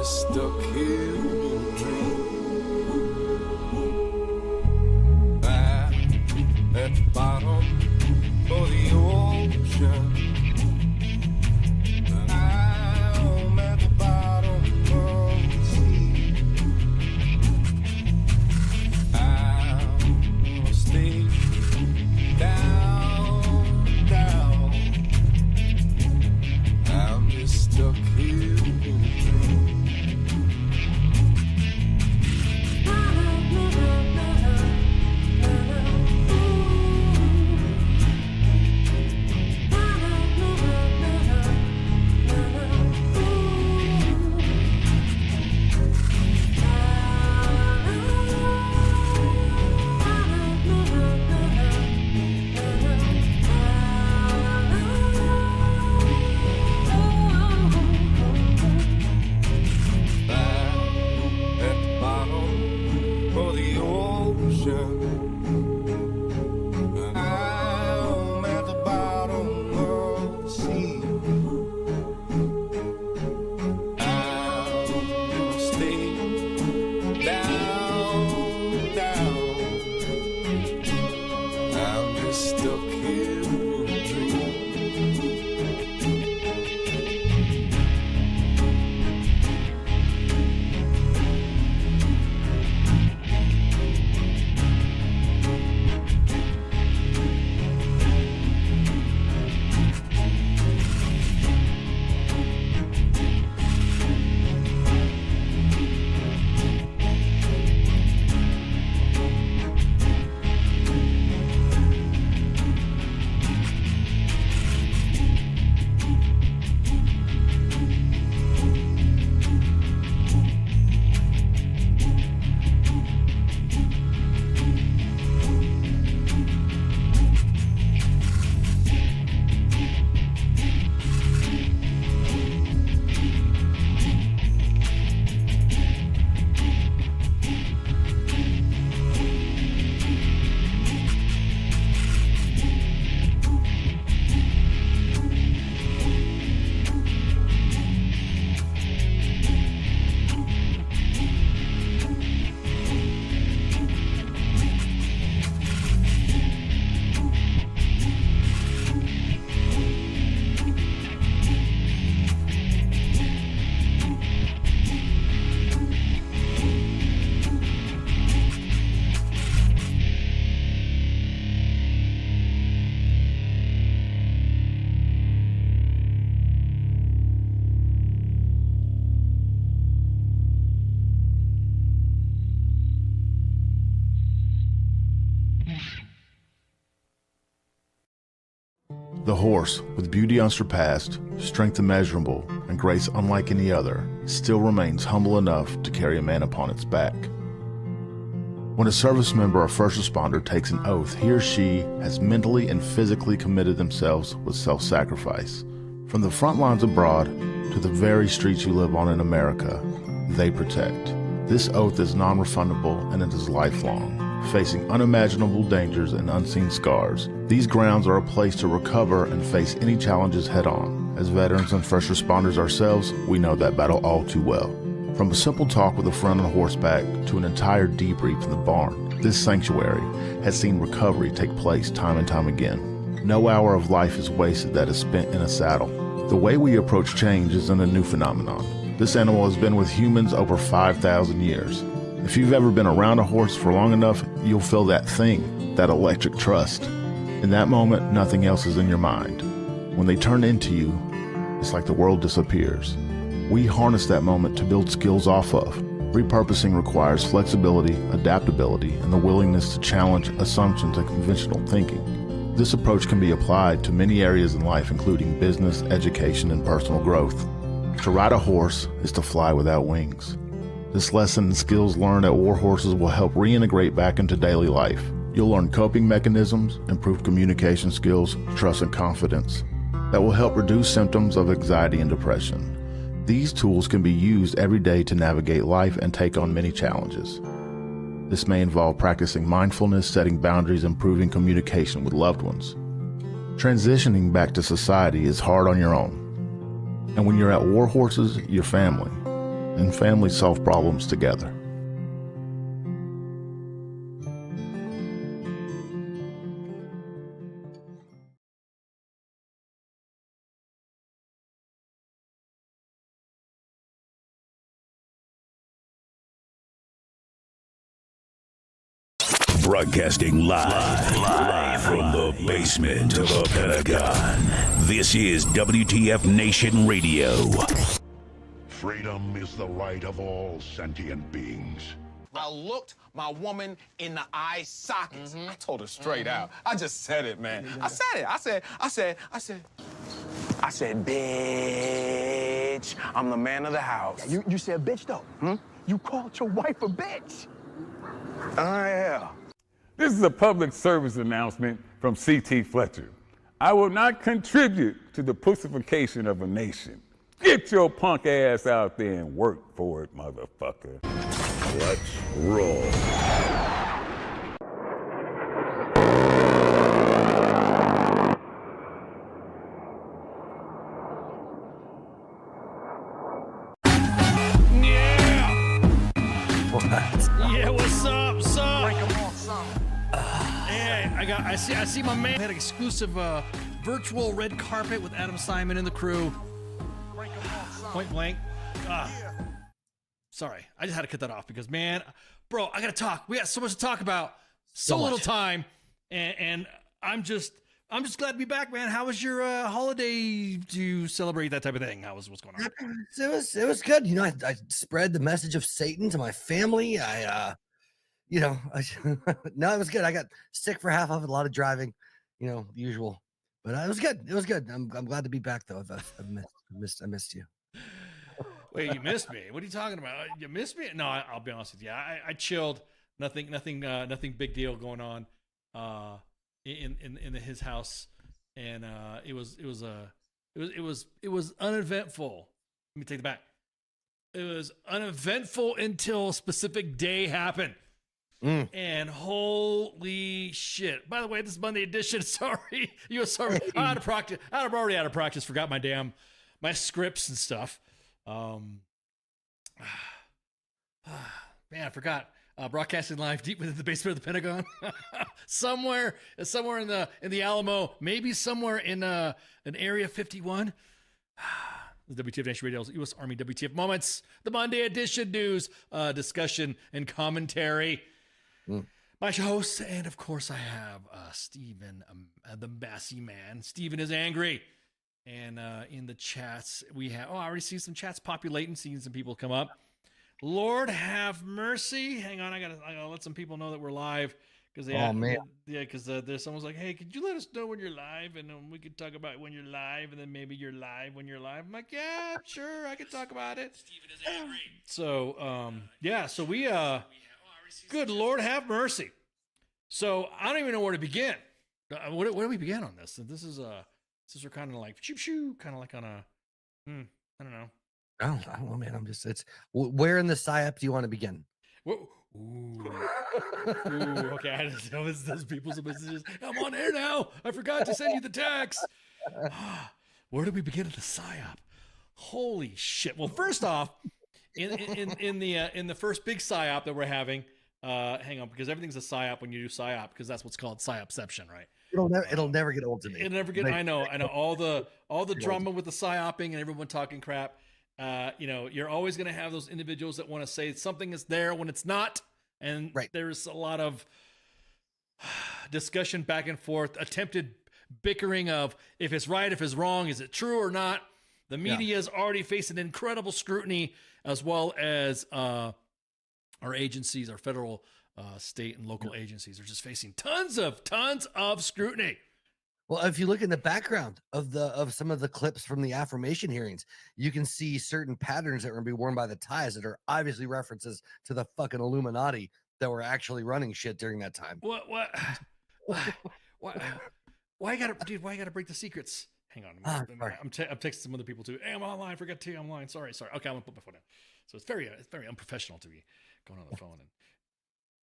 just stuck here in a dream. I'm at the bottom of the ocean. I'm at the bottom of the sea. I'm gonna stay down, down. I'm just stuck here in a dream. I'm at the bottom of the sea. I'm gonna stay down, down. I'm just stuck here in a dream. The horse, with beauty unsurpassed, strength immeasurable, and grace unlike any other, still remains humble enough to carry a man upon its back. When a service member or first responder takes an oath, he or she has mentally and physically committed themselves with self-sacrifice. From the front lines abroad to the very streets you live on in America, they protect. This oath is non-refundable and it is lifelong. Facing unimaginable dangers and unseen scars, these grounds are a place to recover and face any challenges head-on. As veterans and first responders ourselves, we know that battle all too well. From a simple talk with a friend on horseback to an entire debrief in the barn, this sanctuary has seen recovery take place time and time again. No hour of life is wasted that is spent in a saddle. The way we approach change isn't a new phenomenon. This animal has been with humans over 5,000 years. If you've ever been around a horse for long enough, you'll feel that thing, that electric trust. In that moment, nothing else is in your mind. When they turn into you, it's like the world disappears. We harness that moment to build skills off of. Repurposing requires flexibility, adaptability, and the willingness to challenge assumptions and conventional thinking. This approach can be applied to many areas in life, including business, education, and personal growth. To ride a horse is to fly without wings. This lesson and skills learned at War Horses will help reintegrate back into daily life. You'll learn coping mechanisms, improve communication skills, trust and confidence that will help reduce symptoms of anxiety and depression. These tools can be used every day to navigate life and take on many challenges. This may involve practicing mindfulness, setting boundaries, improving communication with loved ones. Transitioning back to society is hard on your own. And when you're at War Horses, you're family. and families solve problems together. Broadcasting live from the basement of the Pentagon. This is WTF Nation Radio. Freedom is the right of all sentient beings. I looked my woman in the eye sockets. I told her straight out. I just said it, man. I said it. I said, bitch, I'm the man of the house. You said bitch though. You called your wife a bitch. Yeah. This is a public service announcement from C.T. Fletcher. I will not contribute to the pussification of a nation. Get your punk ass out there and work for it, motherfucker. Let's roll. Yeah, what's up? Hey, I see my man had exclusive virtual red carpet with Adam Simon and the crew. Point blank. Sorry, I just had to cut that off because, man, bro, I gotta talk. We got so much to talk about, so little time, and I'm just glad to be back, man. How was your holiday to celebrate that type of thing? What's going on? It was good. You know, I spread the message of Satan to my family. No, it was good. I got sick for half of it, a lot of driving, the usual. But it was good. It was good. I'm glad to be back though. I missed you. Wait, you missed me? What are you talking about? You missed me? No, I'll be honest with you. I chilled. Nothing big deal going on in his house, and it was uneventful. Let me take it back. It was uneventful until a specific day happened. And holy shit! By the way, this is Monday edition. Sorry, sorry. I'm out of practice. I'm already out of practice. Forgot my scripts and stuff. Man, I forgot. Broadcasting live deep within the basement of the Pentagon, somewhere in the Alamo, maybe somewhere in an Area 51. The WTF Nation Radio's U.S. Army WTF Moments, the Monday edition news, discussion, and commentary. My host, and of course I have Steven, the Massey Man. Steven is angry. And in the chats, we have, I already see some chats populating, seeing some people come up. Lord have mercy. Hang on, I gotta let some people know that we're live. Because there's someone's like, hey, could you let us know when you're live? And then we could talk about when you're live, and then maybe you're live when you're live. I'm like, yeah, sure, I could talk about it. Steven is angry. So, so we, good Lord have mercy. So I don't even know where to begin. Where do we begin on this? This is we're kind of like shoo, kind of like on a, I don't know. I don't know, man. Where in the psyop do you want to begin? Ooh, okay. I just know those people's messages. I'm on air now. I forgot to send you the text. Where do we begin at the psyop? Holy shit. Well, first off, in the first big psyop that we're having, hang on, because everything's a psyop when you do psyop, because that's what's called psyopception, right? It'll never get old to me. It'll never get. I know. All the drama with the psyoping and everyone talking crap. You're always going to have those individuals that want to say something is there when it's not, and there's a lot of discussion back and forth, attempted bickering of if it's right, if it's wrong, is it true or not. The media is already facing incredible scrutiny, as well as our agencies, our federal, state, and local agencies are just facing tons of scrutiny. Well, if you look in the background of some of the clips from the affirmation hearings, you can see certain patterns that were going to be worn by the ties that are obviously references to the fucking Illuminati that were actually running shit during that time. What? Why you gotta break the secrets? Hang on, I'm texting some other people too. Hey, I'm online. Forgot to tell you I'm online. Sorry. Okay, I'm gonna put my phone down. So it's very unprofessional to be going on the phone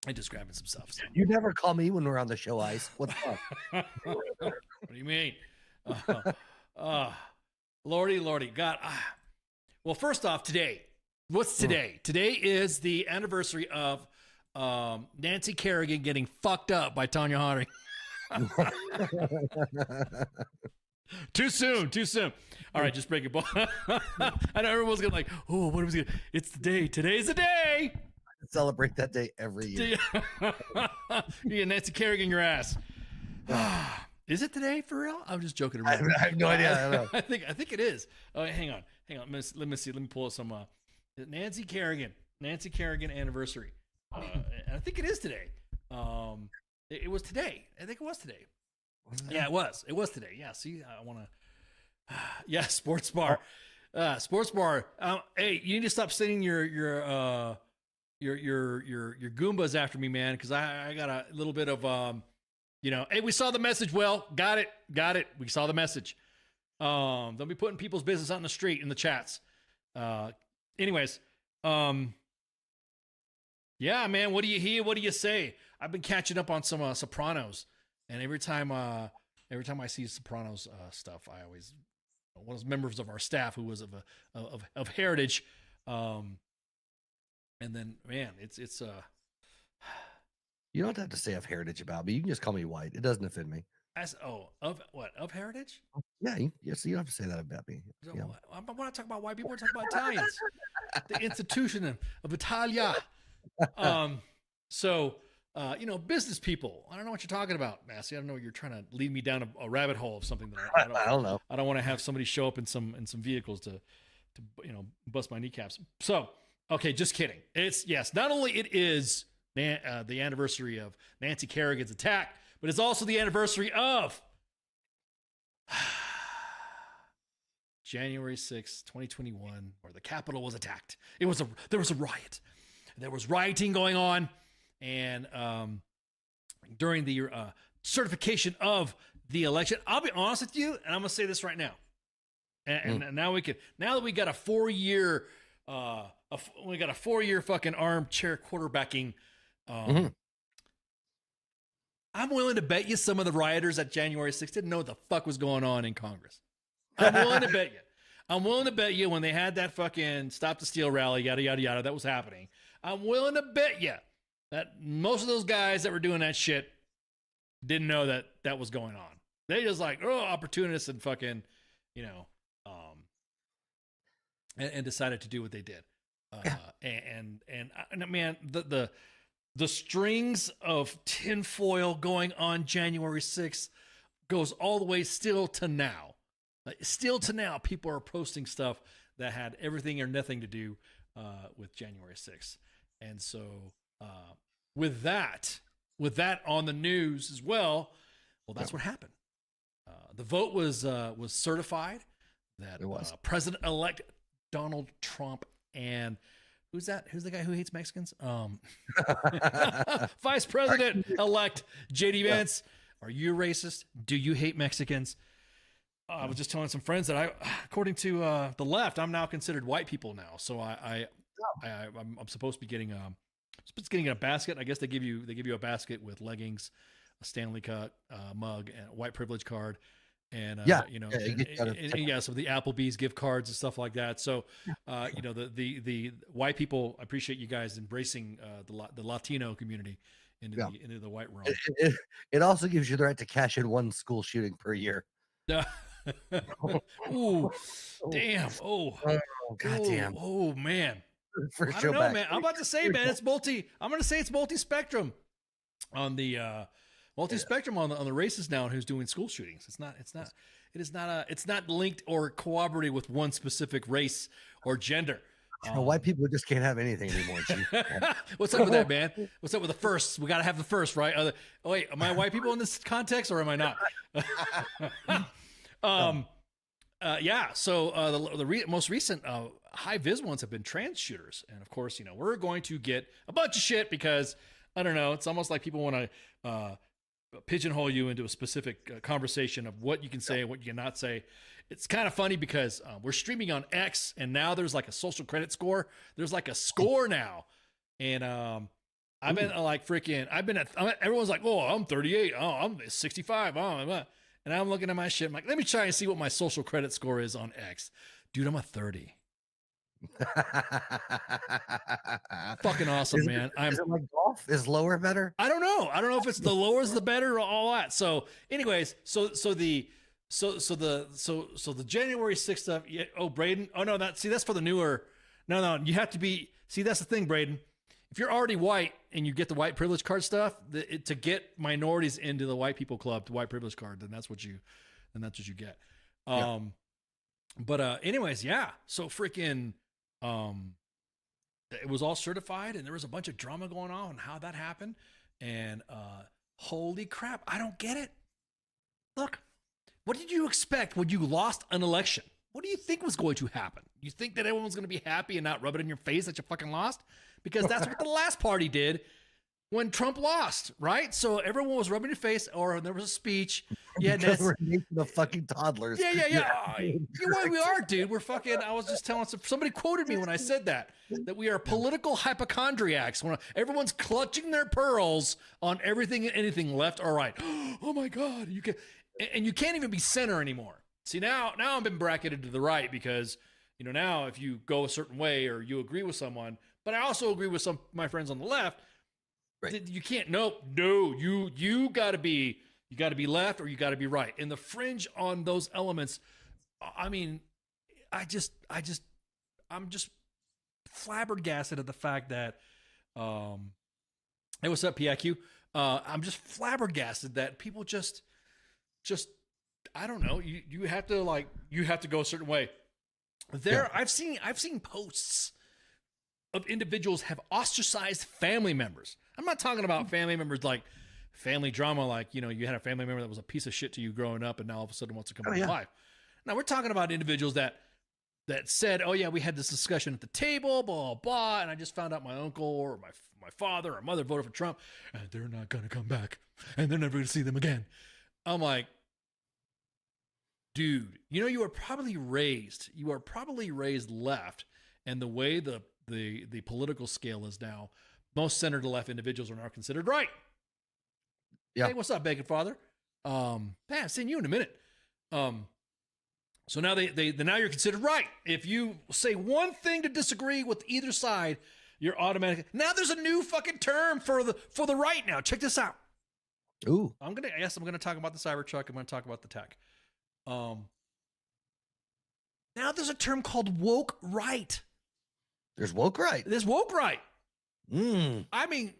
and just grabbing some stuff. So. You never call me when we're on the show, Ice. What's up? What do you mean? Lordy, God. Well, first off, today, What's today? Today is the anniversary of Nancy Kerrigan getting fucked up by Tanya Harding. Too soon. All right, just break it. I know everyone's gonna like, oh, what are we gonna? It's the day. Today's the day. Celebrate that day every year. Yeah, Nancy Kerrigan, your ass. Is it today for real? I'm just joking around. I have no idea. I don't know. I think it is. Oh, hang on. Let me see. Let me pull up some Nancy Kerrigan anniversary. And I think it is today. It was today. I think it was today. Yeah, it was. It was today. Yeah. See, I want to. Yeah, sports bar. Sports bar. Hey, you need to stop sending your Goombas after me, man, because I got a little bit of hey, we saw the message. Well, got it. We saw the message. Don't be putting people's business out in the street in the chats. Anyways, yeah, man, what do you hear? What do you say? I've been catching up on some Sopranos, and every time I see Sopranos stuff, I always one of those members of our staff who was of heritage, and then man, it's You don't have to say of heritage about me. You can just call me white. It doesn't offend me. Of heritage? Yeah, yes, you don't have to say that about me. Yeah. I'm not talking about white people. We're talking about Italians. The institution of Italia. Business people. I don't know what you're talking about, Massey. I don't know. You're trying to lead me down a rabbit hole of something that I don't know. I don't want to have somebody show up in some vehicles to bust my kneecaps. So, okay, just kidding. Not only it is the anniversary of Nancy Kerrigan's attack, but it's also the anniversary of January 6, 2021, where the Capitol was attacked. There was a riot. There was rioting going on, and during the certification of the election, I'll be honest with you, and I'm gonna say this right now. And now that we got a 4-year, we got a 4-year fucking armchair quarterbacking. I'm willing to bet you some of the rioters at January 6th didn't know what the fuck was going on in Congress. I'm willing to bet you. I'm willing to bet you when they had that fucking Stop the Steal rally, yada, yada, yada, that was happening. I'm willing to bet you that most of those guys that were doing that shit didn't know that was going on. They just like, opportunists and fucking, and decided to do what they did. And man, the strings of tinfoil going on January 6th goes all the way still to now. Still to now, people are posting stuff that had everything or nothing to do with January 6th. And so with that on the news as well, that's what happened. The vote was certified that President-elect Donald Trump and who's that? Who's the guy who hates Mexicans? Vice President-elect JD Vance. Are you a racist? Do you hate Mexicans? I was just telling some friends that according to the left, I'm now considered white people now. So I'm supposed to be getting a basket. I guess they give you a basket with leggings, a Stanley Cup mug, and a white privilege card. And some of the Applebee's gift cards and stuff like that. So, the white people, I appreciate you guys embracing the Latino community into the white realm. It also gives you the right to cash in one school shooting per year. Ooh, damn! Oh, goddamn! Oh man! First I show don't know, back. man. I'm about to say, man, it's multi. I'm going to say it's multi-spectrum on the multi-spectrum on the races now and who's doing school shootings. It's not linked or corroborated with one specific race or gender. White people just can't have anything anymore. What's up with that, man? What's up with the first? We got to have the first, right? Wait, am I white people in this context or am I not? So the most recent high vis ones have been trans shooters, and of course, we're going to get a bunch of shit because I don't know. It's almost like people want to pigeonhole you into a specific conversation of what you can say and what you cannot say. It's kind of funny because we're streaming on X, and now there's like a social credit score. There's like a score now, and I've been everyone's like, oh, I'm 38, oh, I'm 65, oh, and I'm looking at my shit. I'm like, let me try and see what my social credit score is on X, dude. I'm a 30. Fucking awesome, Is it- man. Is it like golf? Is lower better? I don't know. I don't know if it's the lower is the better or all that. So, anyways, so the January 6th stuff. Yeah, oh, Braden. Oh no, that's for the newer. No, you have to be. See, that's the thing, Braden. If you're already white and you get the white privilege card stuff, to get minorities into the white people club, the white privilege card, then that's what you get. But anyways, yeah. So freaking, it was all certified, and there was a bunch of drama going on how that happened. And holy crap, I don't get it. Look, what did you expect when you lost an election? What do you think was going to happen? You think that everyone was going to be happy and not rub it in your face that you fucking lost? Because that's what the last party did when Trump lost, right? So everyone was rubbing your face, or there was a speech. Yeah, Because that's we're the fucking toddlers. yeah. You're right, we are, dude. We're fucking. I was just telling somebody quoted me when I said that we are political hypochondriacs. When everyone's clutching their pearls on everything and anything, left or right. Oh my God, you can't even be center anymore. See, now I've been bracketed to the right because now if you go a certain way or you agree with someone, but I also agree with some of my friends on the left. Right. You can't. No. You got to be left or you got to be right. And the fringe on those elements. I mean, I'm just flabbergasted at the fact that. Hey, what's up, PIQ? I'm just flabbergasted that people just I don't know. You have to go a certain way. I've seen posts of individuals have ostracized family members. I'm not talking about family members like family drama, like you had a family member that was a piece of shit to you growing up, and now all of a sudden wants to come into your life. Now we're talking about individuals that said, "Oh yeah, we had this discussion at the table, blah blah," and I just found out my uncle or my father or mother voted for Trump, and they're not gonna come back, and they're never gonna see them again. I'm like, dude, you are probably raised left, and the way the political scale is now, most center to left individuals are now considered right. Yeah. Hey, what's up, Bacon Father? I've seen you in a minute. So now now you're considered right. If you say one thing to disagree with either side, you're automatically. Now there's a new fucking term for the right now. Check this out. Ooh. I'm gonna talk about the Cybertruck. I'm gonna talk about the tech. Now there's a term called woke right. There's woke right. There's woke right. Mm. I mean,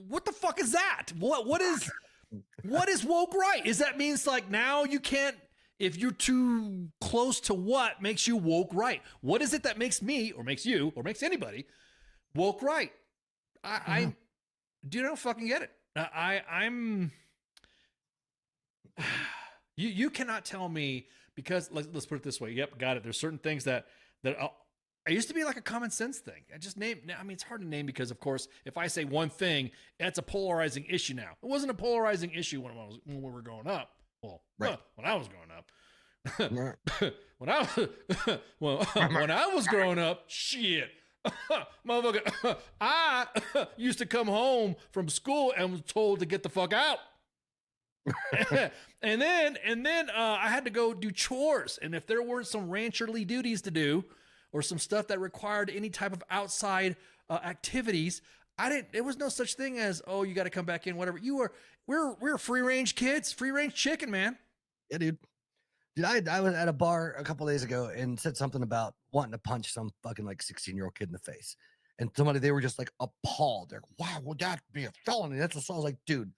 what the fuck is that? What is woke right? Is that means like now you can't, if you're too close to what makes you woke right? What is it that makes me or makes you or makes anybody woke right? I do you don't fucking get it. I'm you cannot tell me, because let's put it this way. Yep, got it. There's certain things that it used to be like a common sense thing. It's hard to name because, of course, if I say one thing, that's a polarizing issue now. It wasn't a polarizing issue when we were growing up. Well, right. When I was growing up. when I was growing up, shit. Motherfucker, I used to come home from school and was told to get the fuck out. and then I had to go do chores. And if there weren't some rancherly duties to do, or some stuff that required any type of outside activities, there was no such thing as, oh, you got to come back in, whatever. We're free range kids, free range chicken, man. Yeah, dude. Dude, I was at a bar a couple days ago and said something about wanting to punch some fucking like 16-year-old kid in the face. And they were just like appalled. They're like, why would that be a felony? That's what I was like, dude.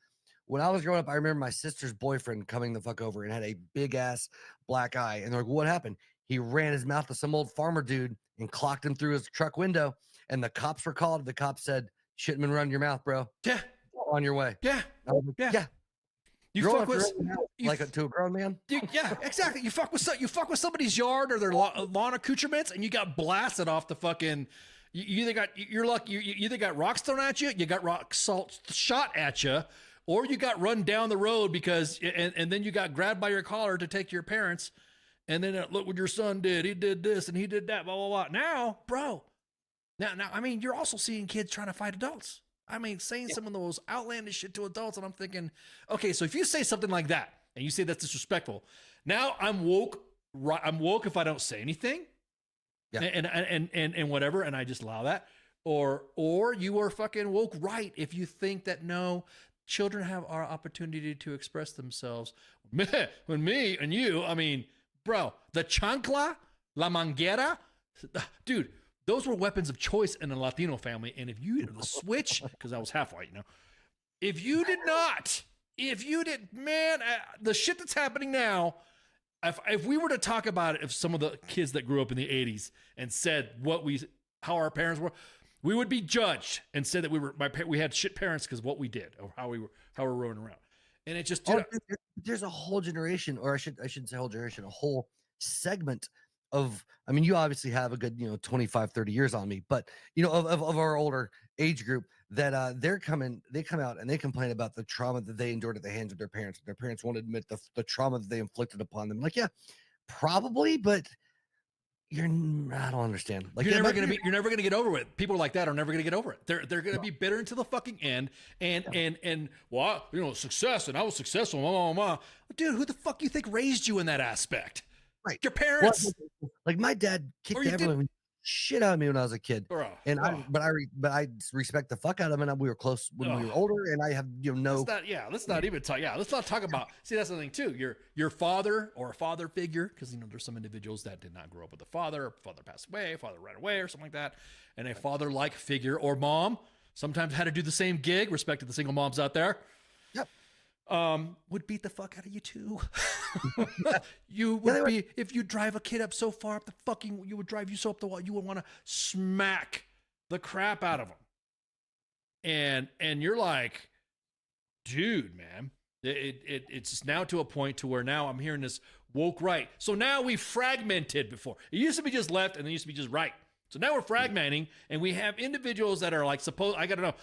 When I was growing up, I remember my sister's boyfriend coming the fuck over and had a big ass black eye. And they're like, what happened? He ran his mouth to some old farmer dude and clocked him through his truck window. And the cops were called. The cops said, shouldn't been running your mouth, bro. Yeah. On your way. Yeah. Like, yeah. You Growing fuck with to a grown man. Yeah, exactly. You fuck with somebody's yard or their lawn accoutrements, and you got blasted off the fucking. You either got rocks thrown at you, you got rock salt shot at you, or you got run down the road because, and then you got grabbed by your collar to take to your parents, and then look what your son did. He did this and he did that. Blah blah blah. Now, bro. Now, I mean, you're also seeing kids trying to fight adults. I mean, saying some of the most outlandish shit to adults, and I'm thinking, okay, so if you say something like that and you say that's disrespectful, now I'm woke. I'm woke if I don't say anything. Yeah. and whatever, and I just allow that. Or you are fucking woke right if you think that no, children have our opportunity to express themselves. When me and you, I mean, bro, the chancla, la manguera, dude, those were weapons of choice in a Latino family. And if you the switch, because I was half white, if you did, man, the shit that's happening now. If we were to talk about it, if some of the kids that grew up in the 80s and said how our parents were, we would be judged and said that we had shit parents because of what we did or how we're running around. And it just, there's a whole generation, or I shouldn't say whole generation, a whole segment of, I mean, you obviously have a good, 25, 30 years on me, but of our older age group that they come out and they complain about the trauma that they endured at the hands of their parents. Their parents won't admit the trauma that they inflicted upon them. Like, yeah, probably, but I don't understand. Like, you're never gonna get over it. People like that are never gonna get over it. They're gonna be bitter until the fucking end. And well, success, and I was successful. Blah, blah, blah. Dude, who the fuck you think raised you in that aspect? Right. Your parents. Like my dad kicked everyone shit out of me when I was a kid, and I respect the fuck out of him. And we were close when we were older, and I have no. Let's not even talk. Yeah, let's not talk about. See, that's the thing too. Your father or a father figure, because there's some individuals that did not grow up with a father. Or father passed away, father ran away, or something like that, and a father-like figure or mom sometimes had to do the same gig. Respect to the single moms out there. Yep. Would beat the fuck out of you too. You would be, if you drive a kid up so far up the fucking, you would drive you so up the wall, you would want to smack the crap out of them. And you're like, dude, man, it's now to a point to where now I'm hearing this woke right. So now we fragmented before. It used to be just left and it used to be just right. So now we're fragmenting and we have individuals that are like, I gotta know,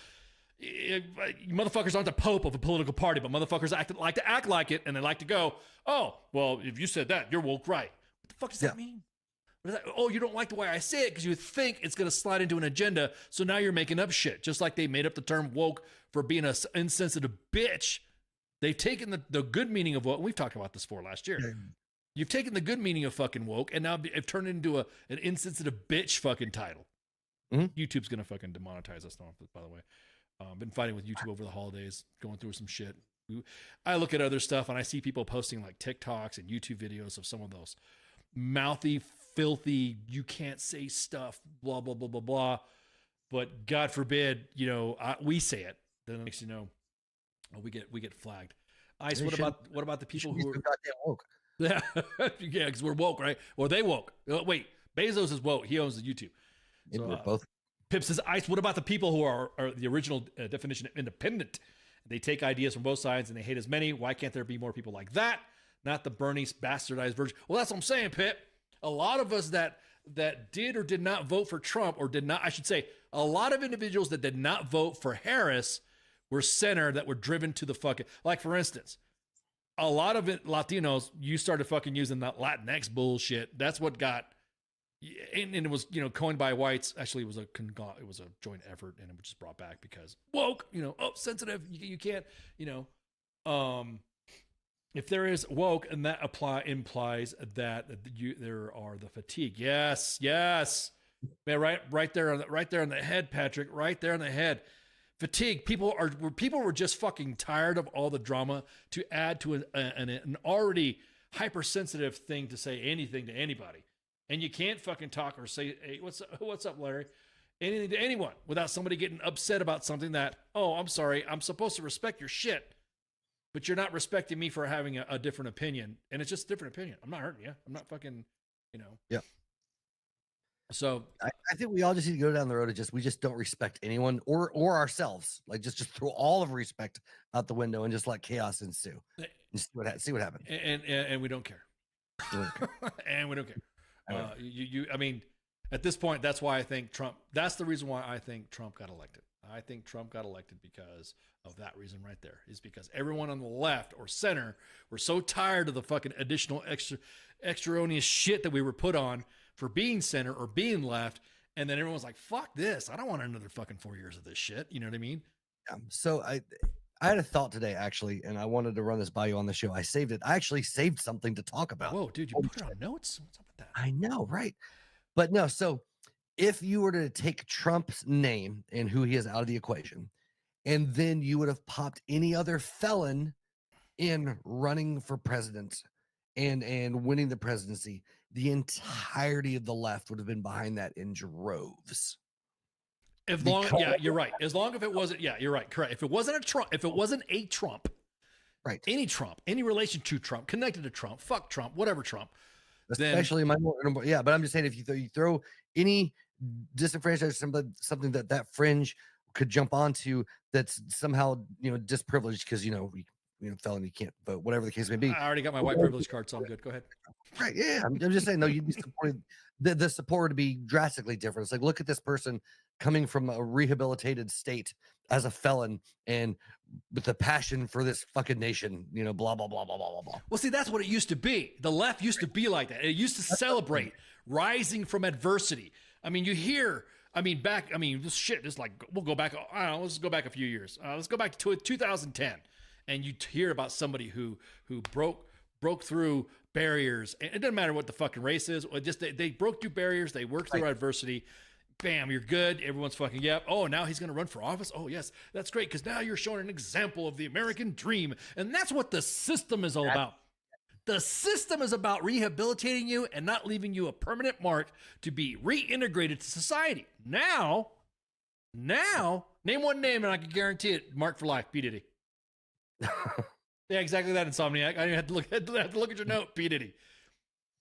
motherfuckers aren't the pope of a political party, but motherfuckers like to act like it, and they like to go, oh, well, if you said that, you're woke right. What the fuck does that mean? Oh, you don't like the way I say it because you think it's going to slide into an agenda, so now you're making up shit. Just like they made up the term woke for being an insensitive bitch. They've taken the good meaning of woke. We've talked about this for last year. You've taken the good meaning of fucking woke, and now have turned it into an insensitive bitch fucking title. Mm-hmm. YouTube's going to fucking demonetize us now, by the way. Been fighting with YouTube over the holidays, going through some shit. I look at other stuff and I see people posting like TikToks and YouTube videos of some of those mouthy, filthy, you can't say stuff, blah, blah, blah, blah, blah. But God forbid, we say it. Then it makes we get flagged. Ice, what about the people who are goddamn woke? Yeah, yeah, because we're woke, right? Or they woke. Wait, Bezos is woke. He owns the YouTube. So, we're both. Pip says, Ice, what about the people who are the original definition of independent? They take ideas from both sides and they hate as many. Why can't there be more people like that? Not the Bernie bastardized version. Well, that's what I'm saying, Pip. A lot of us that did or did not vote for Trump, or did not, I should say, a lot of individuals that did not vote for Harris were center that were driven to the fucking, like for instance, a lot of Latinos, you started fucking using that Latinx bullshit. That's what got, and it was, coined by whites. Actually, it was a joint effort, and it was just brought back because woke, sensitive. You can't, if there is woke, and that implies that there are the fatigue. Yes, man, right there on the head, Patrick. Right there on the head. Fatigue. People were just fucking tired of all the drama to add to an already hypersensitive thing to say anything to anybody. And you can't fucking talk or say, hey, what's up, Larry? Anything to anyone without somebody getting upset about something that, oh, I'm sorry, I'm supposed to respect your shit, but you're not respecting me for having a different opinion. And it's just a different opinion. I'm not hurting you. I'm not fucking, Yeah. So I think we all just need to go down the road of we just don't respect anyone or ourselves. Like just throw all of respect out the window and just let chaos ensue. And see what happens. And we don't care. And we don't care. I mean, at this point, that's why I think that's the reason why I think Trump got elected. I think Trump got elected because of that reason right there, is because everyone on the left or center were so tired of the fucking additional extraneous shit that we were put on for being center or being left. And then everyone's like, fuck this. I don't want another fucking 4 years of this shit. You know what I mean? Yeah. So I had a thought today, actually, and I wanted to run this by you on the show. I saved it. I actually saved something to talk about. Whoa, dude, you put it on notes? What's up with that? I know, right? But no, so if you were to take Trump's name and who he is out of the equation, and then you would have popped any other felon in running for president and winning the presidency, the entirety of the left would have been behind that in droves. As long, yeah, you're right. As long as it wasn't, yeah, you're right, correct. If it wasn't a Trump, right, any Trump, any relation to Trump, connected to Trump, fuck Trump, whatever Trump, especially yeah. But I'm just saying, if you throw any disenfranchised something that fringe could jump onto, that's somehow disprivileged because felony can't vote, whatever the case may be. I already got my white privilege card, so I'm good. Go ahead. Right? Yeah, I'm just saying. No, you'd be supporting the support would be drastically different. It's like, look at this person coming from a rehabilitated state as a felon and with the passion for this fucking nation, blah, blah, blah, blah, blah, blah, blah. Well, see, that's what it used to be. The left used to be like that. It used to celebrate rising from adversity. I mean, this shit is like, we'll go back, I don't know, let's go back a few years. Let's go back to 2010. And you hear about somebody who broke through barriers. And it doesn't matter what the fucking race is. Or just they broke through barriers. They worked through adversity. Bam, you're good. Everyone's fucking, yep. Oh, now he's going to run for office. Oh, yes, that's great. Because now you're showing an example of the American dream. And that's what the system is all about. The system is about rehabilitating you and not leaving you a permanent mark to be reintegrated to society. Now, name one name and I can guarantee it, mark for life, P. Diddy. Yeah, exactly that, Insomniac. I had to look at your note, P. Diddy.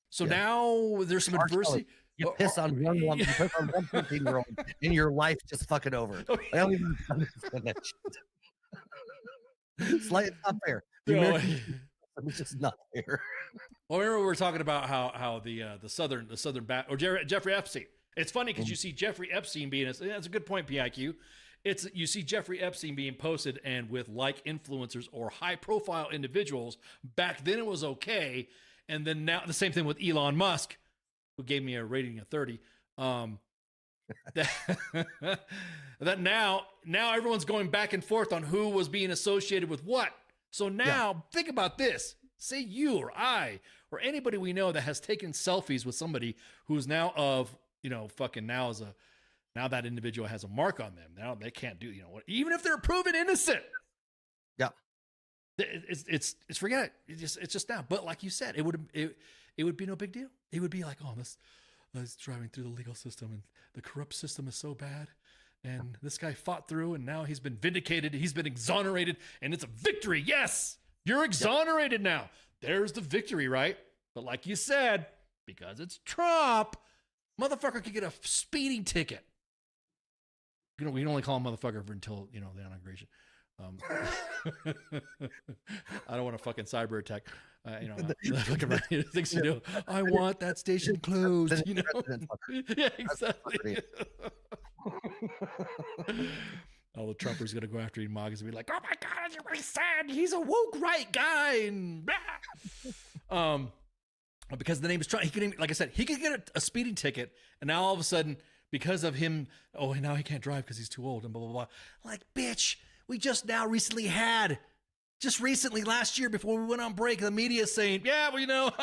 So now there's some adversity. You piss on one 14-year-old and your life just fucking over. I don't even understand that shit. It's like, it's not fair. It's just not fair. Well, remember we were talking about how the Southern or Jeffrey Epstein. It's funny because you see Jeffrey Epstein being that's a good point, PIQ. You see Jeffrey Epstein being posted and with like influencers or high profile individuals. Back then it was okay, and then now the same thing with Elon Musk, who gave me a rating of 30. That now everyone's going back and forth on who was being associated with what. So now think about this. Say you or I or anybody we know that has taken selfies with somebody who's now now that individual has a mark on them. Now they can't do, even if they're proven innocent. Yeah. It's forget it. It's just now. But like you said, it would be no big deal. It would be like, oh, let's driving through the legal system and the corrupt system is so bad. And this guy fought through and now he's been vindicated. He's been exonerated and it's a victory. Yes, you're exonerated now. There's the victory, right? But like you said, because it's Trump, motherfucker could get a speeding ticket. We can only call him motherfucker until, the inauguration. I don't want a fucking cyber attack. Things to do. I want that station closed. Yeah, exactly. All the Trumpers gonna go after Elon Musk and be like, "Oh my God, you really sad? He's a woke right guy." And because the name is Trump, he could, like I said, he could get a speeding ticket, and now all of a sudden, because of him, now he can't drive because he's too old, and blah blah blah. Like, bitch. We just recently last year before we went on break, the media saying, yeah, well,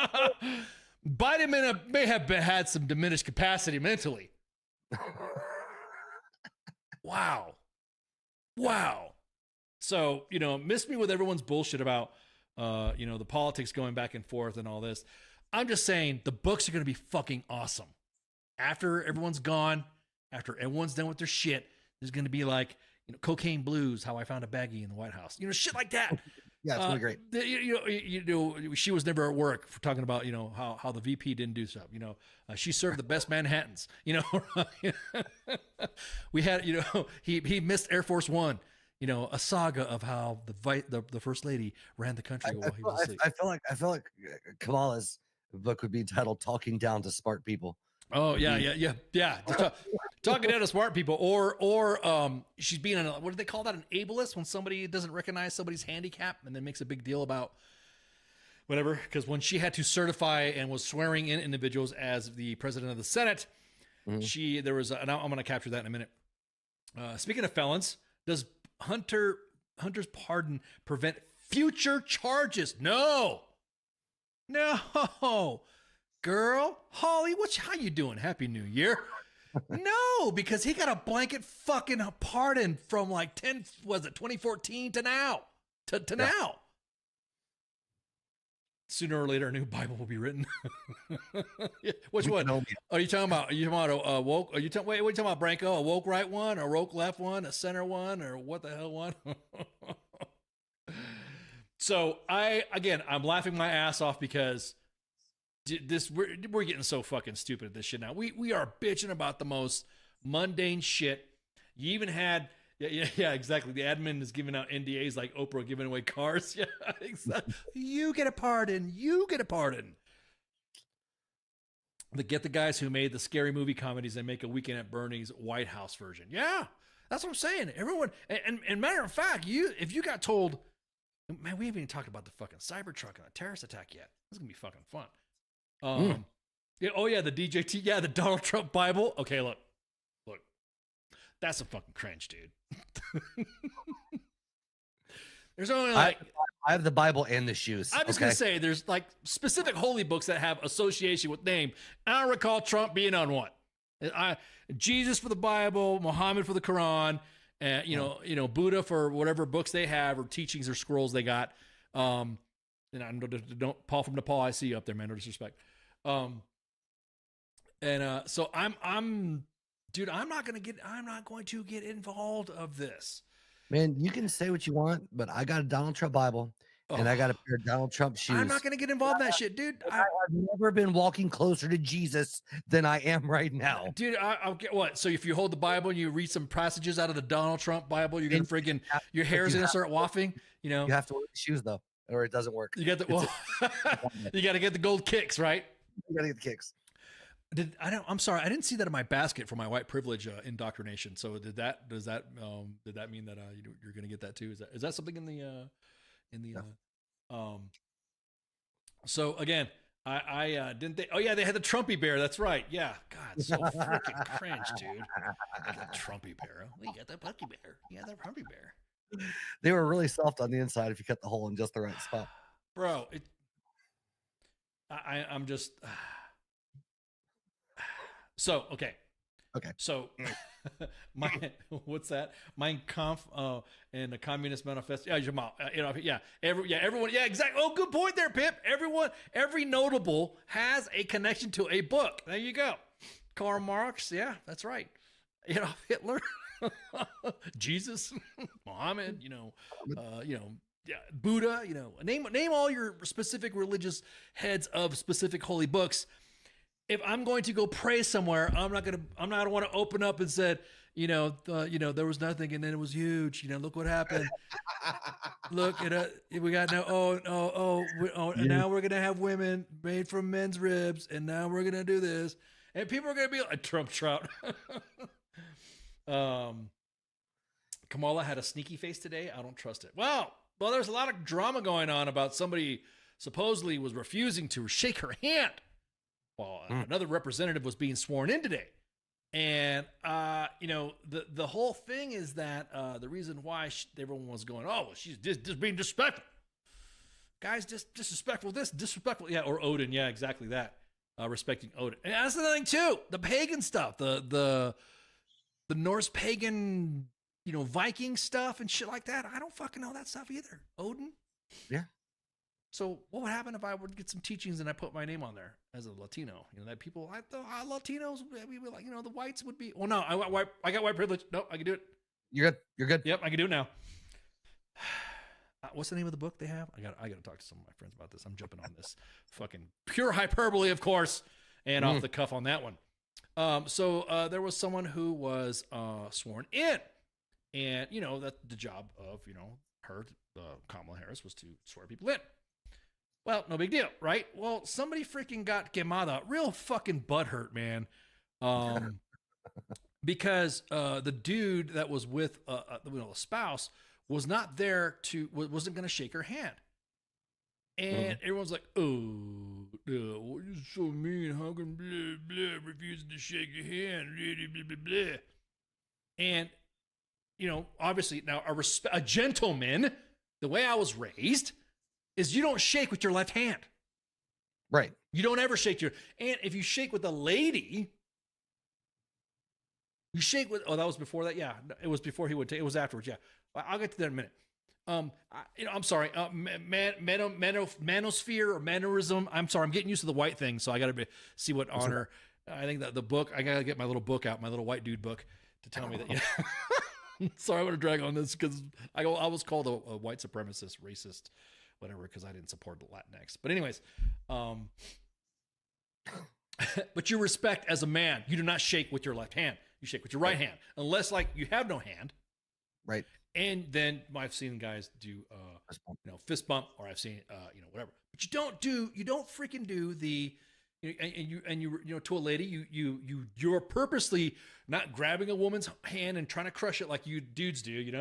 Biden may have had some diminished capacity mentally. Wow. So, miss me with everyone's bullshit about, the politics going back and forth and all this. I'm just saying the books are going to be fucking awesome. After everyone's gone, after everyone's done with their shit, there's going to be like, Cocaine Blues, How I Found a Baggie in the White House. Shit like that. Yeah, it's really great. She was never at work for talking about, how the VP didn't do stuff. She served the best Manhattans. We had, he missed Air Force One. A saga of how the first lady ran the country while he was asleep. I feel like Kamala's book would be titled "Talking Down to Smart People." Oh yeah. Talking down to smart people, or she's being what do they call that? An ableist, when somebody doesn't recognize somebody's handicap and then makes a big deal about whatever. Because when she had to certify and was swearing in individuals as the president of the Senate, there was and I'm going to capture that in a minute. Speaking of felons, does Hunter's pardon prevent future charges? No. girl, Holly, how you doing? Happy New Year. No, because he got a blanket fucking pardon from like 2014 to now. To now. Sooner or later, a new Bible will be written. Which one? Are you talking about? A woke? What are you talking about, Branko? A woke right one, a woke left one, a center one, or what the hell one? So I'm laughing my ass off because we're getting so fucking stupid at this shit now. We are bitching about the most mundane shit. You even had. Yeah, exactly. The admin is giving out NDAs like Oprah giving away cars. Yeah, exactly. You get a pardon. Get the guys who made the scary movie comedies and make a Weekend at Bernie's White House version. Yeah, that's what I'm saying. Everyone, and matter of fact, if you got told, man, we haven't even talked about the fucking Cybertruck and the terrorist attack yet. This is gonna be fucking fun. Yeah, oh yeah, the DJT, yeah, the Donald Trump Bible. Okay, look. That's a fucking cringe, dude. There's only like I have the Bible and the shoes. I'm just gonna say there's like specific holy books that have association with name. I don't recall Trump being on one. Jesus for the Bible, Muhammad for the Quran, and you know Buddha for whatever books they have or teachings or scrolls they got. And I don't Paul from Nepal. I see you up there, man. No disrespect. So I'm. Dude, I'm not going to get involved of this. Man, you can say what you want, but I got a Donald Trump Bible and I got a pair of Donald Trump shoes. I'm not going to get involved in that shit, dude. I have never been walking closer to Jesus than I am right now. Dude, I'll get what? So if you hold the Bible and you read some passages out of the Donald Trump Bible, you're going to friggin' your hair's going to start wafting, you know? You have to wear the shoes though, or it doesn't work. You got you got to get the gold kicks, right? You got to get the kicks. I'm sorry, I didn't see that in my basket for my white privilege indoctrination. So does that mean that you're going to get that too? Is that something in the So again, I didn't think. Oh yeah, they had the Trumpy bear. That's right. Yeah, God, so freaking cringe, dude. The Trumpy bear. Well, you got that Pucky bear. You got that Trumpy bear. They were really soft on the inside if you cut the hole in just the right spot, bro. I'm just. So okay. So what's that? Mein Kampf and the Communist Manifesto. Yeah, everyone. Yeah, exactly. Oh, good point there, Pip. Every notable has a connection to a book. There you go. Karl Marx. Yeah, that's right. Hitler, Jesus, Muhammad. Yeah, Buddha. Name all your specific religious heads of specific holy books. If I'm going to go pray somewhere, I'm not want to open up and said, there was nothing and then it was huge. Look what happened. Look at we got now. And now we're gonna have women made from men's ribs, and now we're gonna do this, and people are gonna be like Trump trout. Kamala had a sneaky face today. I don't trust it. Well, there's a lot of drama going on about somebody supposedly was refusing to shake her hand. Well, another representative was being sworn in today. And, the whole thing is that the reason why everyone was going, she's just being disrespectful. Guys, disrespectful this, disrespectful. Yeah, or Odin. Yeah, exactly that. Respecting Odin. And that's the thing, too. The pagan stuff. The Norse pagan, Viking stuff and shit like that. I don't fucking know that stuff either. Odin? Yeah. So what would happen if I would get some teachings and I put my name on there as a Latino? That people, Latinos, we would like, the whites would be. Well, no, I got white privilege. No, I can do it. You're good. You're good. Yep, I can do it now. What's the name of the book they have? I got to talk to some of my friends about this. I'm jumping on this fucking pure hyperbole, of course, and off the cuff on that one. So there was someone who was sworn in, and that the job of her, Kamala Harris, was to swear people in. Well, no big deal, right? Well, somebody freaking got quemada, real fucking butthurt, man. Because the dude that was with the spouse was not there wasn't going to shake her hand. And everyone's like, oh, you're so mean. How can blah, blah, refusing to shake your hand? Blah, blah, blah. And, obviously now a gentleman, the way I was raised, is you don't shake with your left hand. Right. You don't ever shake your, and if you shake with a lady, you shake with, oh, that was before that? Yeah, it was before he would take, it was afterwards. Yeah. I'll get to that in a minute. I'm sorry, manosphere or mannerism. I'm sorry, I'm getting used to the white thing, so I got to see what honor. I think that the book, I got to get my little book out, my little white dude book, to tell me that, yeah. Sorry, I'm going to drag on this because I was called a white supremacist, racist, whatever, because I didn't support Latinx. But anyways, but you respect as a man. You do not shake with your left hand. You shake with your right hand, unless like you have no hand. Right. And then I've seen guys do, fist bump, or I've seen, whatever. But you don't freaking do the, and you to a lady, you're purposely not grabbing a woman's hand and trying to crush it like you dudes do, you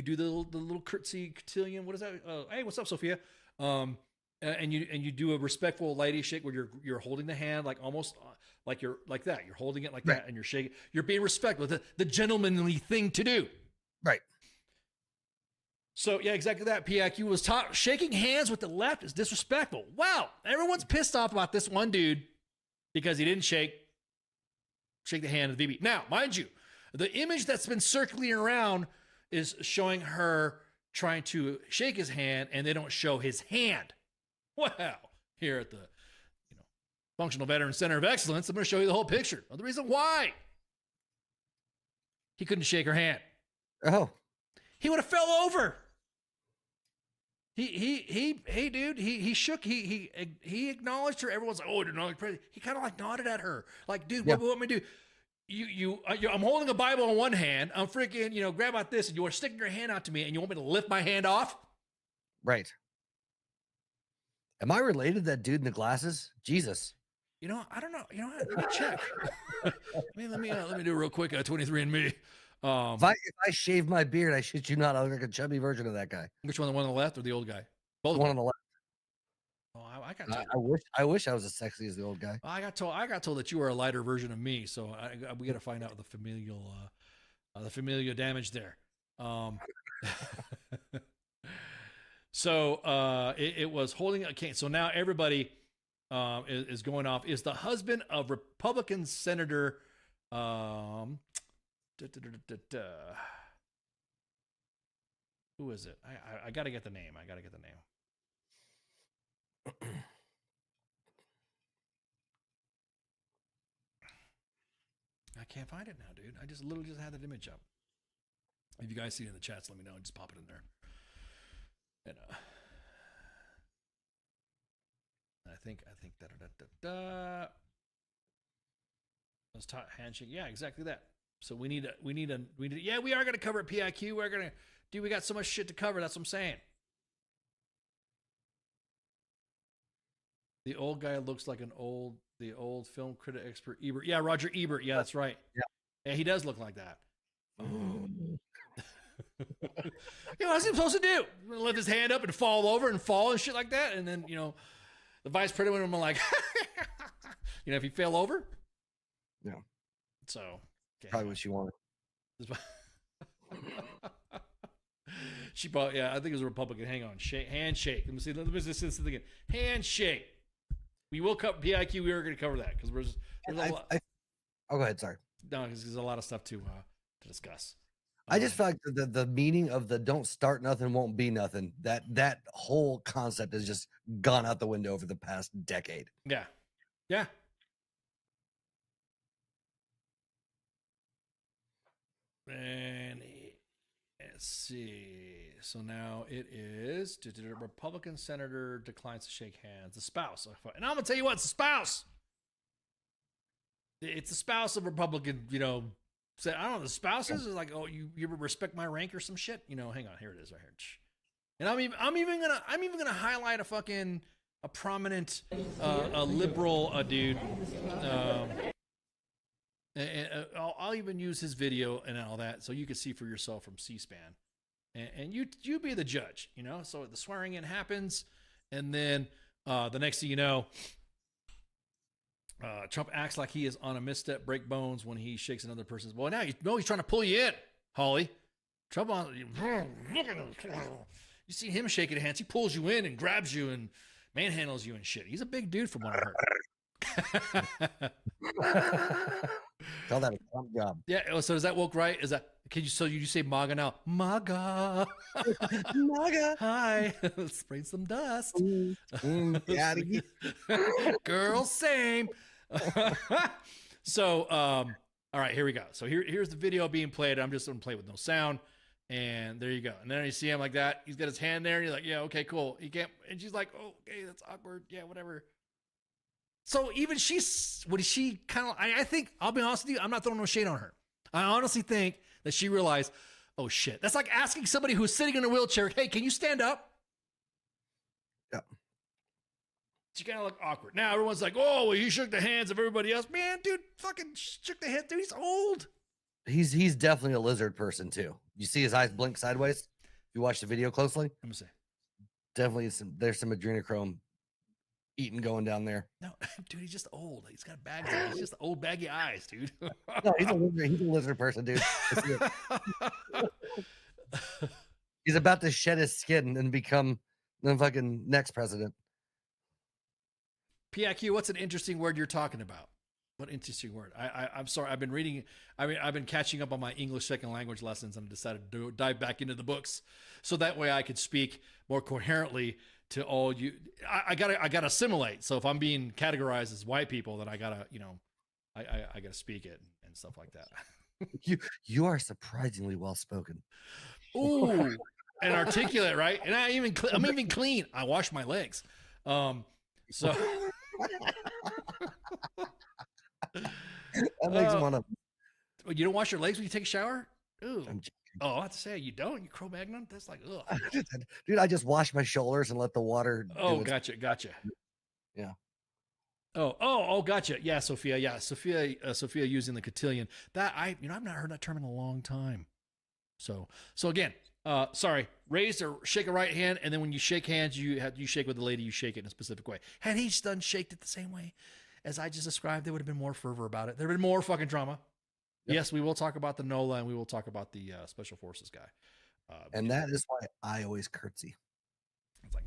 do the little curtsy cotillion. What is that? Hey, what's up, Sophia? And you do a respectful lady shake where you're holding the hand like almost like you're like that. You're holding it like that, and you're shaking. You're being respectful. The gentlemanly thing to do. Right. So yeah, exactly that. PIQ was taught shaking hands with the left is disrespectful. Wow, everyone's pissed off about this one dude because he didn't shake the hand of the BB. Now, mind you, the image that's been circulating around is showing her trying to shake his hand, and they don't show his hand. Wow, here at the Functional Veteran Center of Excellence, I'm going to show you the whole picture of the reason why he couldn't shake her hand. Oh, he would have fell over. Hey, dude, he shook, he acknowledged her. Everyone's like, oh, he kind of like nodded at her. Like, dude, what do you want me to do? I'm holding a Bible in one hand. I'm freaking, grab out this, and you are sticking your hand out to me, and you want me to lift my hand off? Right. Am I related to that dude in the glasses? Jesus. I don't know. Let me check. let me do real quick. 23andMe. If I shave my beard, I shit you not, I look like a chubby version of that guy. Which one? The one on the left or the old guy? Both. The one on the left. Oh, I got told. I wish I was as sexy as the old guy. I got told that you were a lighter version of me. So we got to find out the familial damage there. So it was holding a cane. So now everybody is going off. Is the husband of Republican Senator who is it? I got to get the name. I can't find it now, dude. I just literally had that image up. If you guys see it in the chats, let me know. Just pop it in there. And I think let's talk handshake. Yeah, exactly that. So we need yeah, we are going to cover it, PIQ. We got so much shit to cover. That's what I'm saying. The old guy looks like the old film critic expert Ebert. Yeah, Roger Ebert. Yeah, that's right. Yeah, he does look like that. What's he supposed to do? Lift his hand up and fall over and fall and shit like that. And then, the vice president would be like, if he fell over. Yeah. So. Probably what she wanted. She probably, I think it was a Republican. Hang on. Handshake. Let me see this again. Handshake. We will cover PIQ. We are going to cover that because there's a lot. Oh, go ahead. Sorry. No, because there's a lot of stuff to discuss. I just feel like the meaning of the don't start nothing won't be nothing. That whole concept has just gone out the window over the past decade. Yeah. Yeah. And let's see. So now it is Republican senator declines to shake hands. The spouse. And I'm going to tell you what, it's the spouse. It's the spouse of Republican, said, I don't know, the spouses is like, oh, you respect my rank or some shit. Hang on, here it is right here. And I'm even gonna highlight a prominent a liberal dude. And I'll even use his video and all that so you can see for yourself from C-SPAN. And you be the judge, So the swearing in happens, and then the next thing you know, Trump acts like he is on a misstep, break bones when he shakes another person's. Well, now he's trying to pull you in, Holly. You see him shaking hands. He pulls you in and grabs you, and manhandles you and shit. He's a big dude from what I heard. Call that a Trump job. Yeah. Oh, so is that woke right? Is that can you? So you say MAGA now? MAGA. MAGA. Hi. Spray some dust. Daddy. Girl, same. So, all right, here we go. So here's the video being played. I'm just gonna play with no sound, and there you go. And then you see him like that. He's got his hand there, and you're like, yeah, okay, cool. He can't, and she's like, oh, okay, that's awkward. Yeah, whatever. So even she kind of? I think I'll be honest with you. I'm not throwing no shade on her. I honestly think that she realized, oh shit, that's like asking somebody who's sitting in a wheelchair, hey, can you stand up? Yeah. She kind of looked awkward. Now everyone's like, oh, well, he shook the hands of everybody else. Man, dude, fucking shook the hand. Dude, he's old. He's definitely a lizard person too. You see his eyes blink sideways. If you watch the video closely, Let me see. definitely there's some adrenochrome eating going down there. No, dude, he's just old. He's got bags. He's just old baggy eyes, dude. No, he's a lizard person, dude. He's about to shed his skin and become the fucking next president. PIQ, what's an interesting word you're talking about? What interesting word? I'm sorry. I've been reading. I've been catching up on my English second language lessons, and I decided to dive back into the books so that way I could speak more coherently to all you. I gotta assimilate. So if I'm being categorized as white people, then I gotta, I gotta speak it and stuff like that. You are surprisingly well spoken. Ooh, and articulate, right? And I'm even clean. I wash my legs. So That makes one of. you don't wash your legs when you take a shower? Ooh. I'm joking. Oh, I have to say you don't. You Cro-Magnon? That's like ugh. Dude, I just wash my shoulders and let the water. Oh, do its- gotcha. Yeah. Oh, gotcha. Yeah, Sophia. Yeah, Sophia using the cotillion. That I've not heard that term in a long time. So again, sorry, raise or shake a right hand, and then when you shake hands, you shake with the lady, you shake it in a specific way. Had he done shaked it the same way as I just described, there would have been more fervor about it. There would have been more fucking drama. Yep. Yes, we will talk about the NOLA, and we will talk about the special forces guy. And that is why I always curtsy. It's like,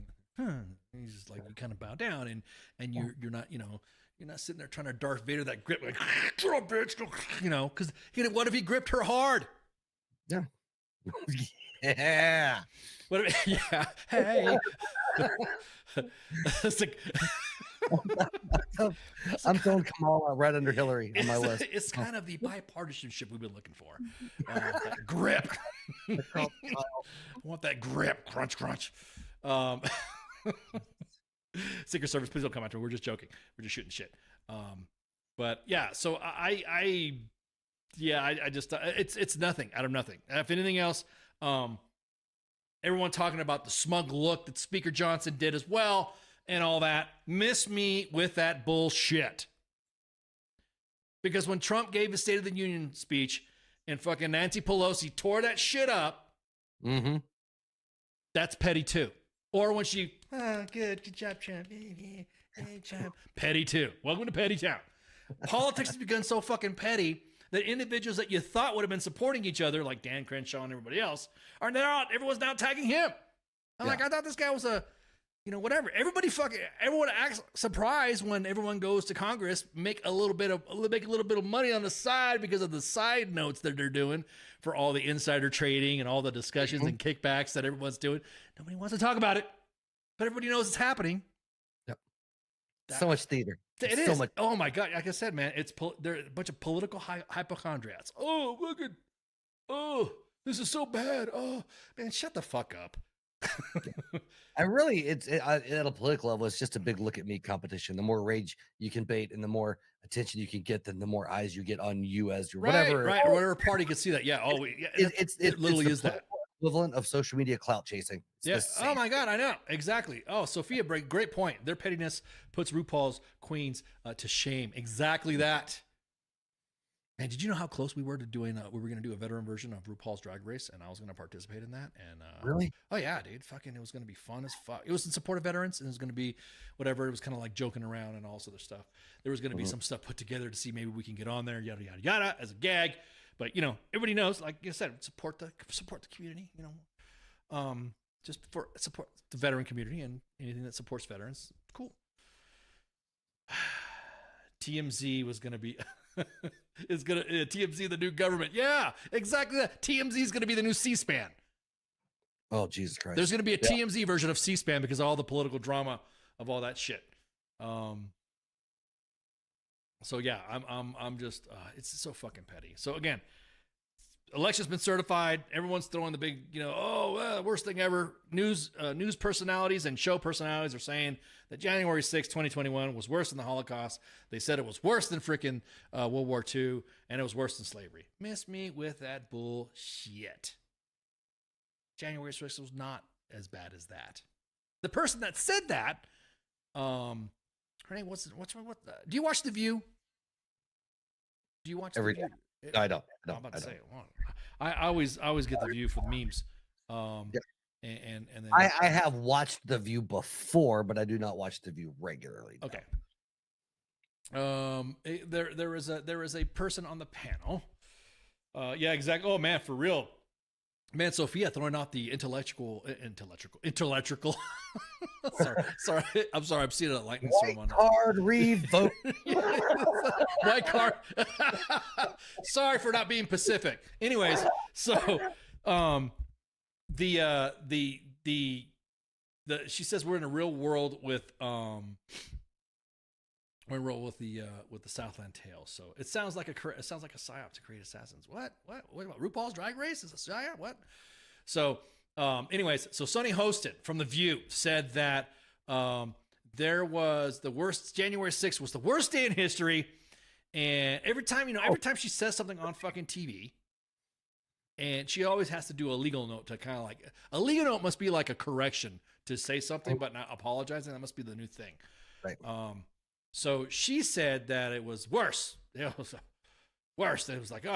he's just like, you kind of bow down, and you're not, you're not sitting there trying to Darth Vader that grip, like, throw bitch, because what if he gripped her hard? Yeah. Yeah. What if, yeah. Hey. It's like, I'm throwing Kamala right under Hillary on my list. It's kind of the bipartisanship we've been looking for. That grip. I want that grip. Crunch, crunch. Secret Service, please don't come after me. We're just joking. We're just shooting shit. But yeah, so I just it's nothing out of nothing. If anything else, everyone talking about the smug look that Speaker Johnson did as well and all that. Miss me with that bullshit. Because when Trump gave his State of the Union speech and fucking Nancy Pelosi tore that shit up, that's petty too. Or when she, good job, Trump. Petty too. Welcome to Petty Town. Politics has begun so fucking petty that individuals that you thought would have been supporting each other, like Dan Crenshaw and everybody else, are now, everyone's now tagging him. I'm like, I thought this guy was a, whatever. Everyone acts surprised when everyone goes to Congress, make a little bit of money on the side because of the side notes that they're doing for all the insider trading and all the discussions and kickbacks that everyone's doing. Nobody wants to talk about it, but everybody knows it's happening. Yep. So much theater. It so is. much. Oh my God. Like I said, man, they're a bunch of political hypochondriacs. Oh, look at, this is so bad. Oh, man, shut the fuck up. At a political level, it's just a big look at me competition. The more rage you can bait and the more attention you can get, then the more eyes you get on you as your whatever. Right. Whatever party can see that. Yeah. Oh, yeah. It literally is that equivalent of social media clout chasing. It's oh my God, I know exactly. Oh, Sophia, great point. Their pettiness puts RuPaul's queens to shame. Exactly that. And did you know how close we were to doing? We were going to do a veteran version of RuPaul's Drag Race, and I was going to participate in that. And really? Oh yeah, dude. Fucking, it was going to be fun as fuck. It was in support of veterans, and it was going to be whatever. It was kind of like joking around and all this other stuff. There was going to be some stuff put together to see maybe we can get on there, yada yada yada, as a gag. But everybody knows, like I said, support the community. just for support the veteran community and anything that supports veterans. Cool. TMZ was going to be TMZ the new government. Yeah, exactly that. TMZ is going to be the new C-SPAN. Oh, Jesus Christ. There's going to be a TMZ version of C-SPAN because of all the political drama of all that shit. So yeah, I'm just it's so fucking petty. So again, election's been certified. Everyone's throwing the big, worst thing ever. News personalities and show personalities are saying that January 6, 2021 was worse than the Holocaust. They said it was worse than freaking World War II, and it was worse than slavery. Miss me with that bullshit. January 6th was not as bad as that. The person that said that, her name, what? Do you watch The View? Do you watch Every The View? day. I don't. I'm about to say, well, I always get The View for the memes. And then I have watched The View before, but I do not watch The View regularly. okay. There is a person on the panel. Yeah, exactly. Oh man, for real. Man, Sophia throwing out the intellectual. sorry. I'm sorry. I'm seeing a lightning storm on card revoke. White card. Sorry for not being Pacific. Anyways, so she says we're in a real world with we're in with the Southland Tales. So it sounds like a psyop to create assassins. What about RuPaul's Drag Race? Is a psyop? What? So anyways, so Sunny Hosted from The View said that there was the worst. January 6th was the worst day in history. And every time she says something on fucking TV, and she always has to do a legal note to kind of like, a legal note must be like a correction to say something, but not apologizing. That must be the new thing. Right. So she said that it was worse. It was worse. It was like,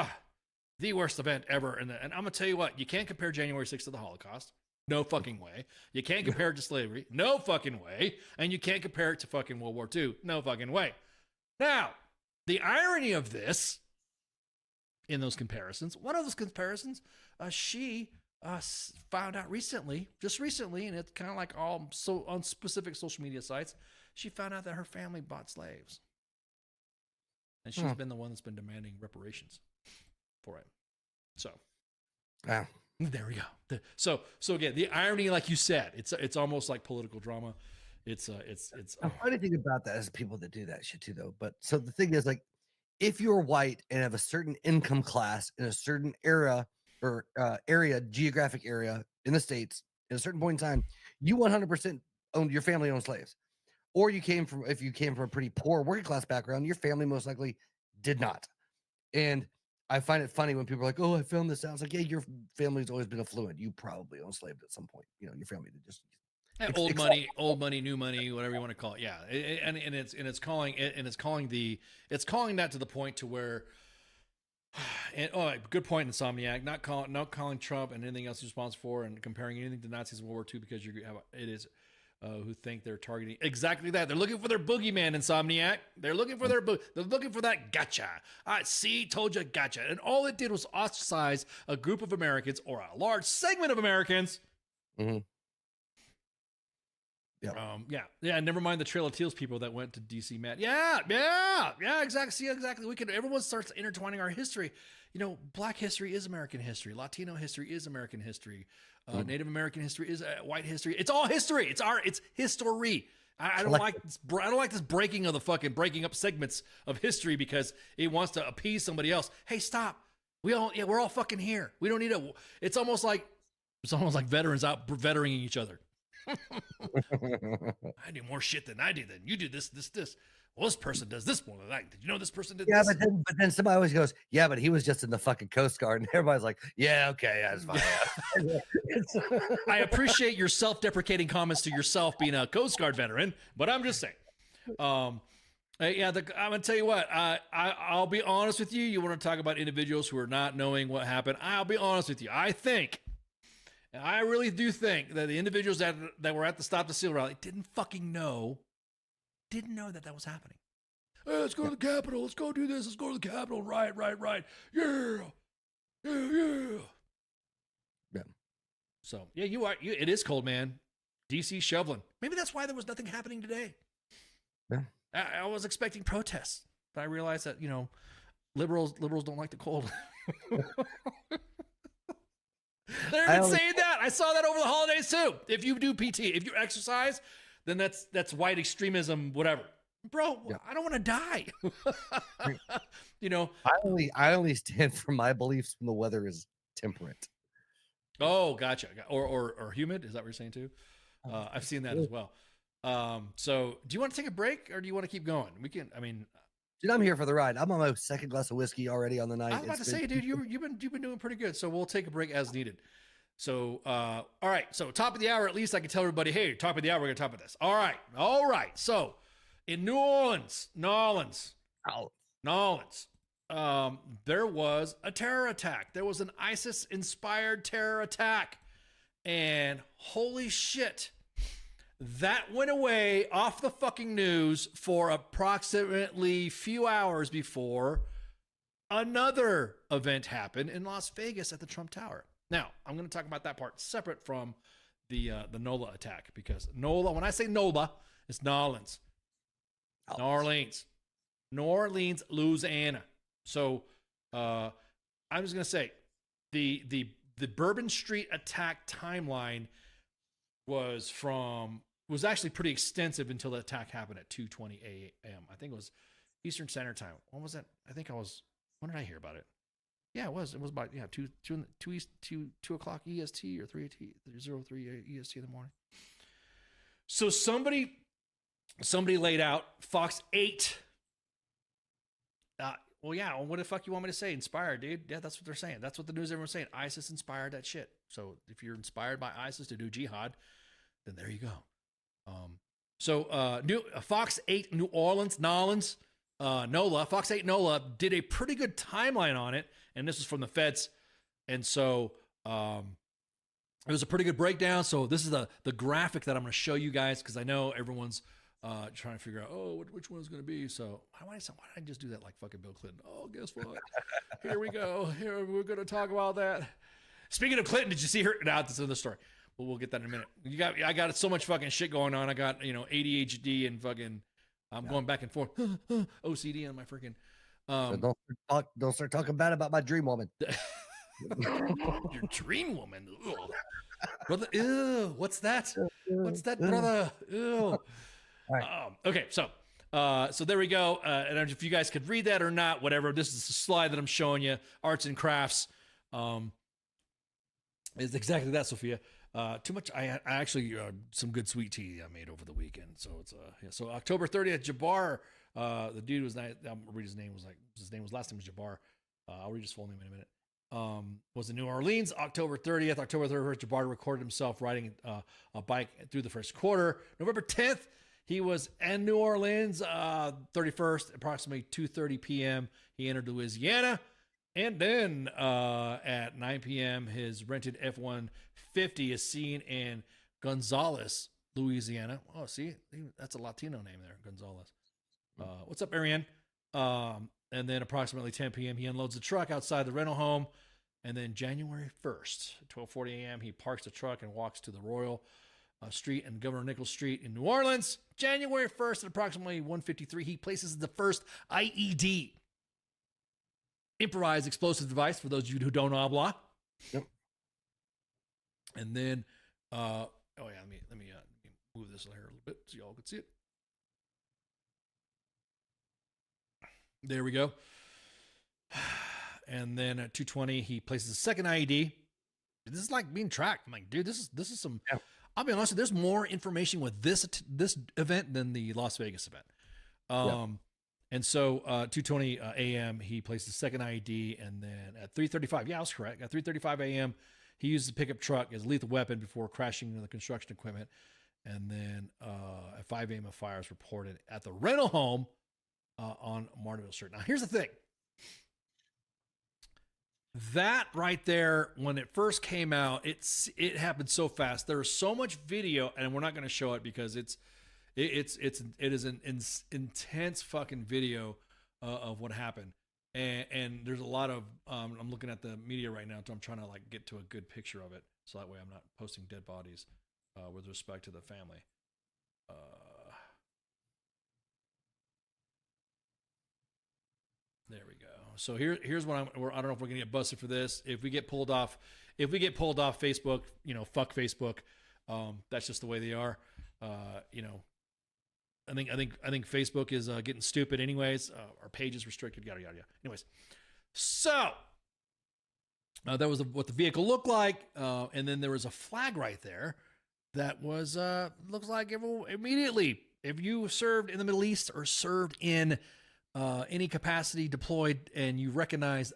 the worst event ever. And I'm going to tell you what, you can't compare January 6th to the Holocaust. No fucking way. You can't compare it to slavery. No fucking way. And you can't compare it to fucking World War II. No fucking way. Now, the irony of this, in those comparisons, one of those comparisons, she found out just recently, and it's kind of like all so on specific social media sites, she found out that her family bought slaves. And she's been the one that's been demanding reparations for it. So, there we go. So again, the irony, like you said, it's almost like political drama. It's the funny thing about that is people that do that shit too, though. But so the thing is, like, if you're white and have a certain income class in a certain era or geographic area in the States, at a certain point in time, you 100% owned, your family owned slaves. Or if you came from a pretty poor working class background, your family most likely did not. And I find it funny when people are like, "Oh, I found this out." It's like, yeah, your family's always been affluent. You probably owned slaves at some point. Your family did just old money, new money, whatever you want to call it. Yeah, it's calling that to the point to where. And good point, Insomniac. Not calling Trump and anything else he's responsible for, and comparing anything to Nazis in World War II because it is. Who think they're targeting exactly that. They're looking for their boogeyman, Insomniac. They're looking for they're looking for that gotcha. See, told you, gotcha. And all it did was ostracize a group of Americans, or a large segment of Americans. Mm-hmm. Yeah. Never mind the Trail of Teals people that went to DC, Matt. Yeah, exactly. See, exactly. Everyone starts intertwining our history. Black history is American history. Latino history is American history. Native American history is white history. It's all history. It's history. I don't like this breaking up segments of history because it wants to appease somebody else. Hey, stop. We're all fucking here. We don't need to. It's almost like veterans out veteran-ing each other. I do more shit than I do. Then you do this. Well, this person does this more than I. Did you know this person did this? But then somebody always goes, yeah, but he was just in the fucking Coast Guard, and everybody's like, yeah, okay, that's fine. I appreciate your self-deprecating comments to yourself being a Coast Guard veteran, but I'm just saying. I'm gonna tell you what. I'll be honest with you. You want to talk about individuals who are not knowing what happened? I'll be honest with you. I really do think that the individuals that were at the Stop the Steal rally didn't know that was happening. Hey, let's go to the Capitol. Let's go do this. Let's go to the Capitol. Right. Yeah. So yeah, it is cold, man. DC shoveling. Maybe that's why there was nothing happening today. Yeah. I was expecting protests, but I realized that liberals don't like the cold. They're even saying that. I saw that over the holidays too. If you do PT, if you exercise, then that's white extremism, whatever. Bro, Yeah. I don't want to die. I only stand for my beliefs when the weather is temperate. Oh, gotcha. Or humid. Is that what you're saying too? I've seen that as well. So do you want to take a break or do you want to keep going? Dude, I'm here for the ride. I'm on my second glass of whiskey already on the night. I was about to say, dude, you've been doing pretty good. So we'll take a break as needed. So, all right. So top of the hour, at least I can tell everybody, hey, top of the hour, we're going to talk about this. All right. So in New Orleans, there was a terror attack. There was an ISIS-inspired terror attack. And holy shit, that went away off the fucking news for approximately few hours before another event happened in Las Vegas at the Trump Tower. Now, I'm going to talk about that part separate from the NOLA attack, because NOLA, when I say NOLA, it's New Orleans, Louisiana. So I'm just going to say the Bourbon Street attack timeline was actually pretty extensive until the attack happened at 2:20 a.m. I think it was Eastern Standard Time. When was that? When did I hear about it? Yeah, it was about 2 o'clock EST or 3:03 EST in the morning. So somebody laid out Fox 8. Well, yeah. Well, what the fuck you want me to say? Inspired, dude. Yeah, that's what they're saying. That's what the news everyone's saying. ISIS inspired that shit. So if you're inspired by ISIS to do jihad, then there you go. Fox 8 New Orleans, NOLA, Fox 8 NOLA did a pretty good timeline on it, and this is from the feds. And so it was a pretty good breakdown. So this is the graphic that I'm going to show you guys, because I know everyone's trying to figure out, which one's going to be. So why did I just do that like fucking Bill Clinton? Oh, guess what? Here we go. Here we're going to talk about that. Speaking of Clinton, did you see her? Now that's another story. But we'll get that in a minute. I got so much fucking shit going on. I got ADHD and fucking I'm going back and forth. OCD on my freaking. Don't start talking bad about my dream woman. Your dream woman, ugh. Brother. Ew, what's that? What's that, brother? Ew. Right. Okay, so there we go. And if you guys could read that or not, whatever. This is the slide that I'm showing you. Arts and crafts. Is exactly that, Sophia. Too much. I actually some good sweet tea I made over the weekend. So it's So October 30th, Jabbar. The dude was not. I'll read his name. Last name was Jabbar. I'll read his full name in a minute. Was in New Orleans, October 30th. October 31st, Jabbar recorded himself riding a bike through the first quarter. November 10th, he was in New Orleans. 31st, approximately 2:30 p.m., he entered Louisiana. And then at 9 p.m., his rented F-150 is seen in Gonzales, Louisiana. Oh, see, that's a Latino name there, Gonzales. What's up, Ariane? And then approximately 10 p.m., he unloads the truck outside the rental home. And then January 1st, 12:40 a.m., he parks the truck and walks to the Royal Street and Governor Nichols Street in New Orleans. January 1st at approximately 1:53, he places the first IED, improvised explosive device, for those of you who don't know blah. Yep. And then, let me move this here a little bit so y'all can see it. There we go. And then at 2:20, he places a second IED. This is like being tracked. I'm like, dude, this is some. Yeah. I'll be honest, there's more information with this event than the Las Vegas event. And so 2:20 a.m., he placed the second IED, and then at 3:35, I was correct. At 3:35 a.m., he used the pickup truck as a lethal weapon before crashing into the construction equipment. And then at 5 a.m., a fire was reported at the rental home on Martinville Street. Now, here's the thing. That right there, when it first came out, it happened so fast. There was so much video, and we're not going to show it because it is an intense fucking video of what happened. and there's a lot of I'm looking at the media right now, so I'm trying to like get to a good picture of it, so that way I'm not posting dead bodies with respect to the family. There we go. So here's what I don't know if we're gonna get busted for this. If we get pulled off Facebook, fuck Facebook. That's just the way they are. I think Facebook is getting stupid anyways. Our page is restricted, yada yada yada. Anyways, so that was what the vehicle looked like, and then there was a flag right there that was looks like immediately if you served in the Middle East or served in any capacity deployed, and you recognize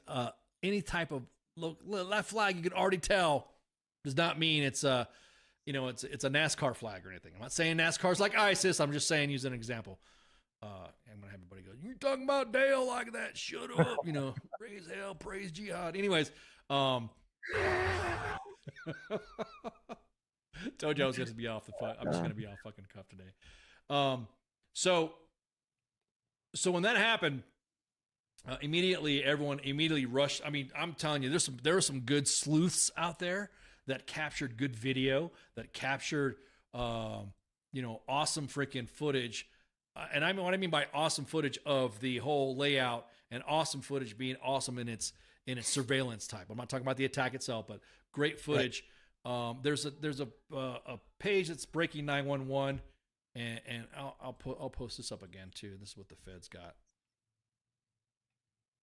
any type of that flag, you can already tell does not mean it's a it's a NASCAR flag or anything. I'm not saying NASCAR's like ISIS. I'm just saying, use an example. I'm gonna have everybody go, "You're talking about Dale like that? Shut up!" Praise hell, praise jihad. Anyways, told you I was going to be off the I'm just going to be off fucking cuff today. So when that happened, everyone immediately rushed. I mean, I'm telling you, there were some good sleuths out there that captured good video, that captured, awesome freaking footage. And I mean, what I mean by awesome footage of the whole layout, and awesome footage being awesome in its surveillance type. I'm not talking about the attack itself, but great footage. Right. There's a page that's Breaking 911, and I'll post this up again too. This is what the feds got.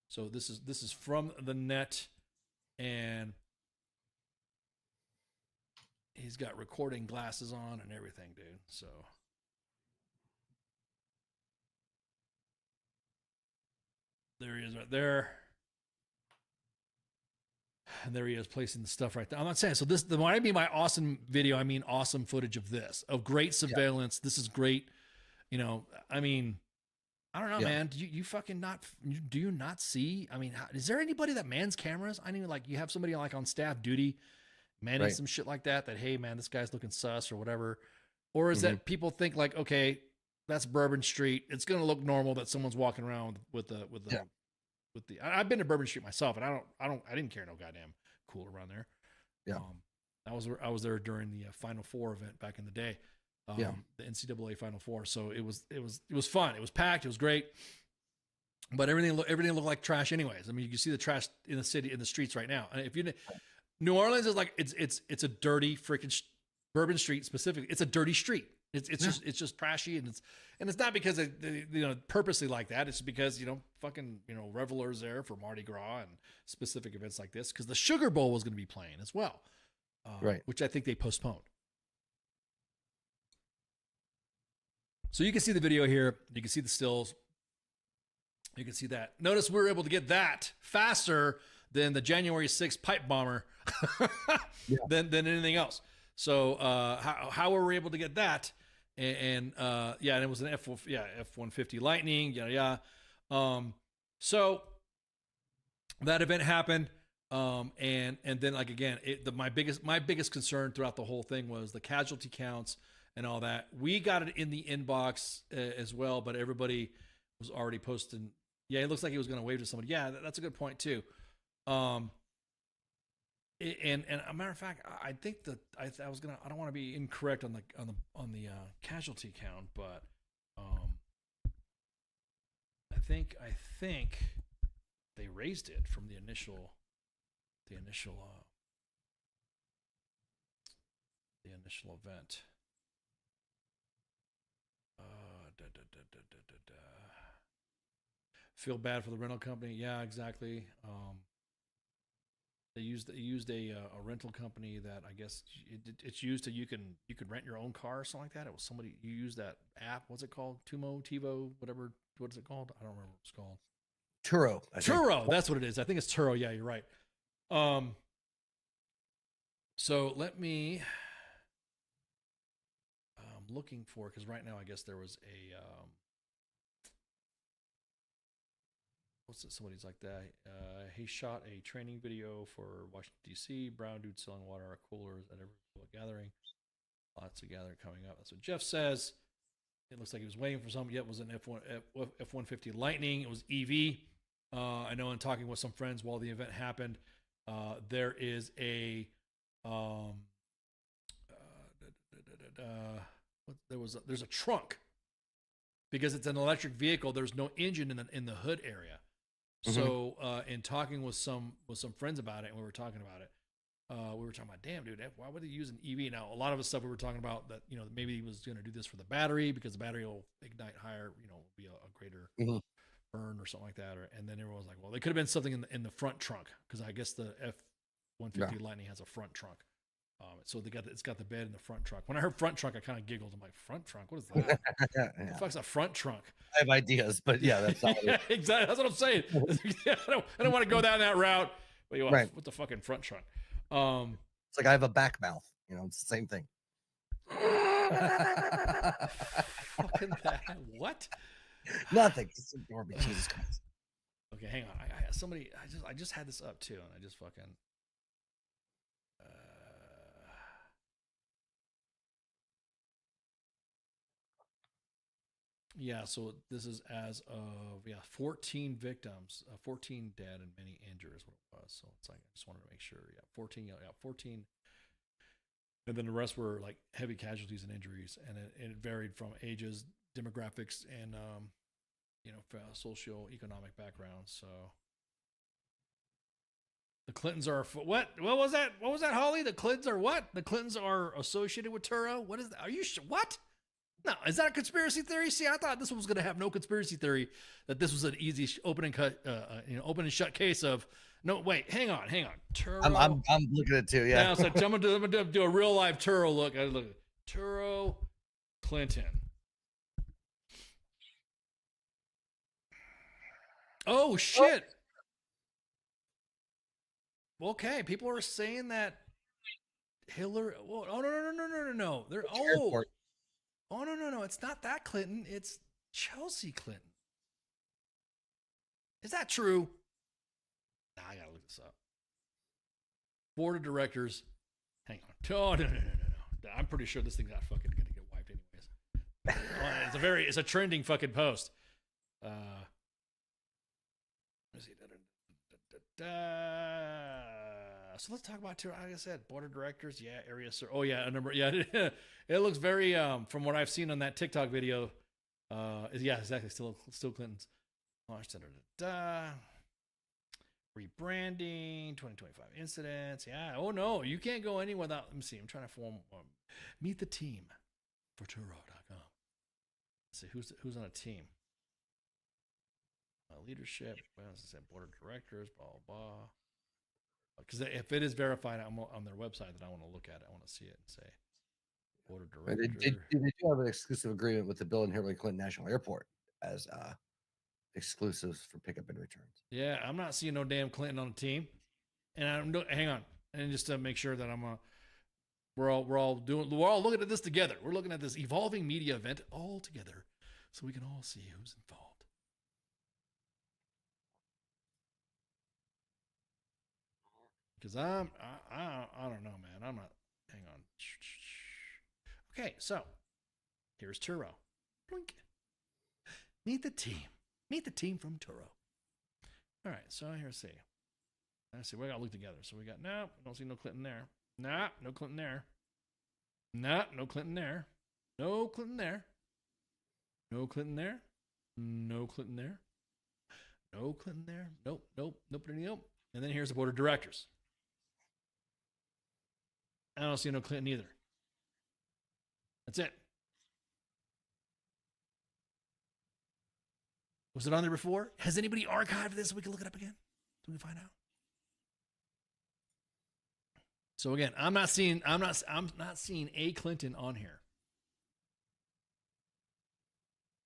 So this is from the net, and he's got recording glasses on and everything, dude. So there he is right there. And there he is placing the stuff right there. I'm not saying, so when I mean by awesome video, I mean awesome footage of this, of great surveillance. Yeah. This is great. I mean, I don't know, man. Do you fucking not, do you not see? I mean, is there anybody that mans cameras? I mean, like you have somebody like on staff duty manning some shit like that, hey man, this guy's looking sus or whatever. Or is that people think like, okay, that's Bourbon Street. It's going to look normal that someone's walking around with the I've been to Bourbon Street myself, and I didn't carry no goddamn cooler around there. Yeah. I was there during the Final Four event back in the day. The NCAA Final Four. So it was fun. It was packed. It was great. But everything looked like trash anyways. I mean, you can see the trash in the city, in the streets right now. And if you, New Orleans is like, it's a dirty freaking Bourbon Street specifically. It's a dirty street. It's just trashy, and it's not because they purposely like that. It's because fucking revelers there for Mardi Gras and specific events like this, because the Sugar Bowl was going to be playing as well, which I think they postponed. So you can see the video here. You can see the stills. You can see that. Notice we were able to get that faster than the January 6th pipe bomber than anything else. So how were we able to get that? And it was an F-150 Lightning, yada yada. So that event happened, and then like again, my biggest concern throughout the whole thing was the casualty counts and all that. We got it in the inbox as well, but everybody was already posting. Yeah, it looks like he was going to wave to somebody. Yeah, that's a good point too. And a matter of fact, I think that I don't want to be incorrect on the casualty count, but I think they raised it from the initial event. Feel bad for the rental company. Yeah, exactly. They used a rental company that I guess it's used to you can rent your own car or something like that. It was somebody, you use that app. What's it called? TiVo, whatever. What is it called? I don't remember what it's called. Turo. Turo. That's what it is. I think it's Turo. Yeah, you're right. So let me. I'm looking for, because right now I guess there was a. Somebody's like that. He shot a training video for Washington, D.C. Brown dude selling water coolers at every gathering. Lots of gathering coming up. That's what Jeff says. It looks like he was waiting for something. Yet it was an F-150 Lightning. It was EV. I know in talking with some friends while the event happened, there is a there's a trunk because it's an electric vehicle. There's no engine in the hood area. So in talking with some friends about it, and we were talking about it, we were talking about, damn, dude, why would they use an EV? Now, a lot of the stuff we were talking about that, maybe he was going to do this for the battery because the battery will ignite higher, be a greater burn or something like that. And then everyone was like, well, they could have been something in the front trunk because I guess the F-150 Lightning has a front trunk. So it's got the bed in the front trunk. When I heard front trunk, I kind of giggled. I'm like, front trunk? What is that? What the fuck's a front trunk? I have ideas, but yeah, that's not yeah, exactly. That's what I'm saying. I don't want to go down that route. But what the fucking front trunk? It's like I have a back mouth. It's the same thing. Fucking that. What? Nothing. Just ignore me. Jesus Christ. Okay, hang on. I just had this up too, and I just fucking. Yeah, so this is as of 14 victims, 14 dead and many injured is what it was. So it's like I just wanted to make sure. 14. And then the rest were like heavy casualties and injuries, and it varied from ages, demographics, and socio-economic backgrounds. So the Clintons are what? What was that? What was that, Holly? The Clintons are what? The Clintons are associated with Turo. What is that? Are you what? No, is that a conspiracy theory? See, I thought this one was going to have no conspiracy theory. That this was an easy open and shut case of. No, wait, hang on. Turo. I'm looking at it too. Yeah. Now, so I'm gonna do a real live Turo look. I look at Turo Clinton. Oh shit. Okay, people are saying that Hillary. Well, oh no. They're Oh no! It's not that Clinton. It's Chelsea Clinton. Is that true? Nah, I gotta look this up. Board of directors. Hang on. Oh no! I'm pretty sure this thing's not fucking gonna get wiped anyways. It's a trending fucking post. Let's see. So let's talk about, like I said, board of directors. Yeah, area. Oh yeah, a number. Yeah, it looks very. From what I've seen on that TikTok video, yeah, exactly. Still Clinton's. Rebranding, 2025 incidents. Yeah. Oh no, you can't go anywhere without. Let me see. I'm trying to form. Meet the team for Turo.com. Let's see who's on a team. Leadership. Well, as I said, board of directors. Blah blah. Because if it is verified on their website, then I want to look at it. I want to see it and say, board of directors. They do have an exclusive agreement with the Bill and Hillary Clinton National Airport as exclusives for pickup and returns. Yeah, I'm not seeing no damn Clinton on the team. And hang on, and just to make sure that we're all looking at this together. We're looking at this evolving media event all together, so we can all see who's involved. Because I don't know, man. I'm not. Hang on. Okay, so here's Turo. Blink. Meet the team. Meet the team from Turo. All right, so here's see. Let's see. We got to look together. So we got I don't see no Clinton there. No Clinton there. No Clinton there. No Clinton there. No Clinton there. No Clinton there. No Clinton there. Nope. And then here's the board of directors. I don't see no Clinton either. That's it. Was it on there before? Has anybody archived this so we can look it up again? So we can find out. So again, I'm not seeing a Clinton on here.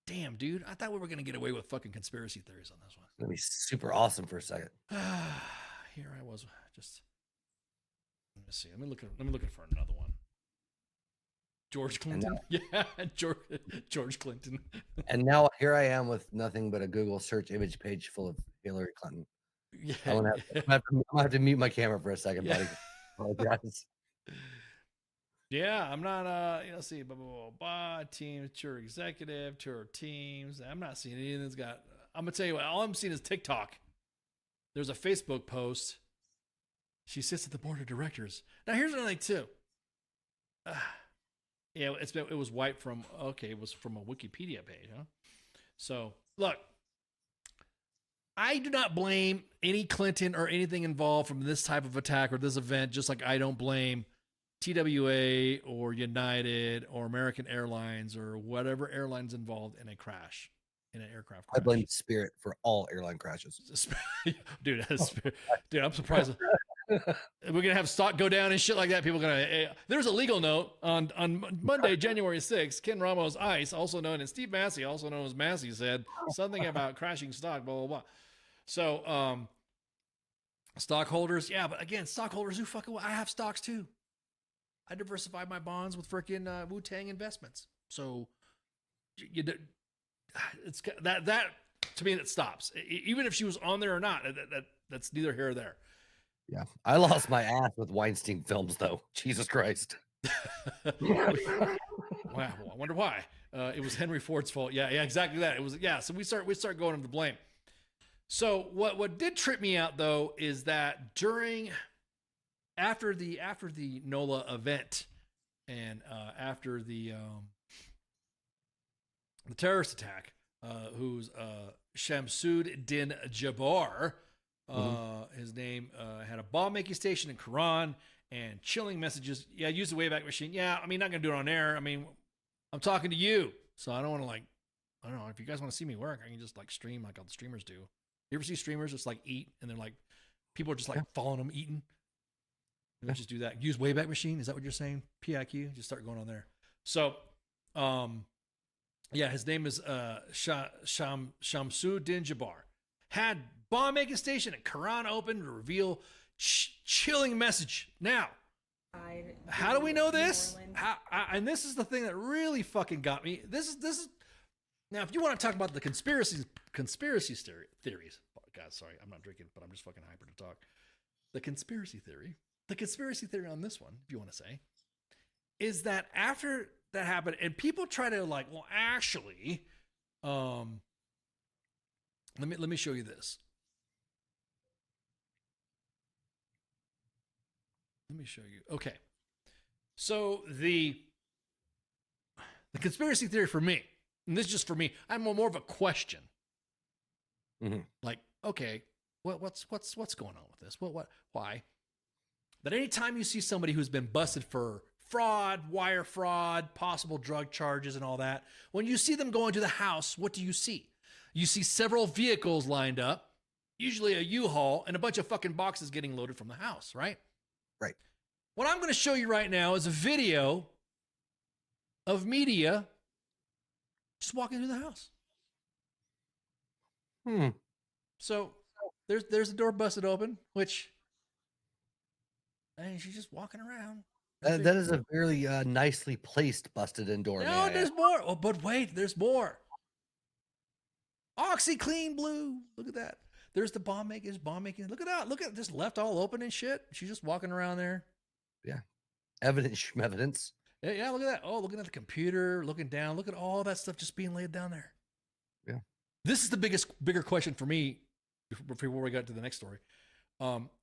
Damn, dude. I thought we were gonna get away with fucking conspiracy theories on this one. It's gonna be super awesome for a second. Here I was just. Let me see. Let me look at for another one. George Clinton. Yeah, George Clinton. And now here I am with nothing but a Google search image page full of Hillary Clinton. Yeah. I'm gonna have to mute my camera for a second, buddy. Apologize. Yeah, I'm not let's see, teams, tour executive, tour teams. I'm not seeing anything that's got. I'm gonna tell you what, all I'm seeing is TikTok. there's a Facebook post. She sits at the board of directors. Now, here's another thing too. Yeah, it was wiped from. Okay, it was from a Wikipedia page, huh? So look, I do not blame any Clinton or anything involved from this type of attack or this event. Just like I don't blame TWA or United or American Airlines or whatever airlines involved in a crash, in an aircraft crash. I blame Spirit for all airline crashes. Dude, I'm surprised. We're gonna have stock go down and shit like that. People gonna. There's a legal note on Monday, January 6th. Ken Ramos Ice, also known as Steve Massey, also known as Massey, said something about crashing stock. Blah blah blah. So, stockholders, yeah, but again, stockholders who fucking. I have stocks too. I diversified my bonds with freaking Wu-Tang Investments. So, it's that to me that stops. Even if she was on there or not, that's neither here or there. Yeah, I lost my ass with Weinstein Films, though. Jesus Christ. Wow, I wonder why. It was Henry Ford's fault. Yeah, exactly that. It was So we start going to the blame. So what did trip me out though is that after the NOLA event and after the terrorist attack, who's Shamsuddin Jabbar. His name had a bomb making station in Quran and chilling messages. Yeah, use the Wayback Machine. Yeah, I mean, not gonna do it on air. I mean, I'm talking to you, so I don't want to I don't know. If you guys want to see me work, I can just stream like all the streamers do. You ever see streamers just eat and they're people are just following them eating? Let's just do that. Use Wayback Machine. Is that what you're saying? PIQ. Just start going on there. So, yeah, his name is Shamsuddin Jabbar. Had bomb making station and Quran open to reveal chilling message. Now, how do we know this? And this is the thing that really fucking got me. This is now, if you want to talk about the conspiracy theories. Oh, God, sorry, I'm not drinking, but I'm just fucking hyper to talk. The conspiracy theory on this one, if you want to say, is that after that happened, and people try to actually, let me show you this. Let me show you. Okay. So the conspiracy theory for me, and this is just for me, I'm more of a question. Okay, what's going on with this? Why? That anytime you see somebody who's been busted for fraud, wire fraud, possible drug charges and all that, when you see them go into the house, what do you see? You see several vehicles lined up, usually a U-Haul, and a bunch of fucking boxes getting loaded from the house, right? Right. What I'm going to show you right now is a video of media just walking through the house. So there's the door busted open, which, and she's just walking around. That is a very nicely placed busted in door. No, there's more. Oh, but wait, there's more. OxyClean Blue. Look at that. There's the bomb making. Look at that. Look at this, left all open and shit. She's just walking around there. Yeah. Evidence. Yeah, look at that. Oh, looking at the computer, looking down. Look at all that stuff just being laid down there. Yeah. This is the bigger question for me before we got to the next story.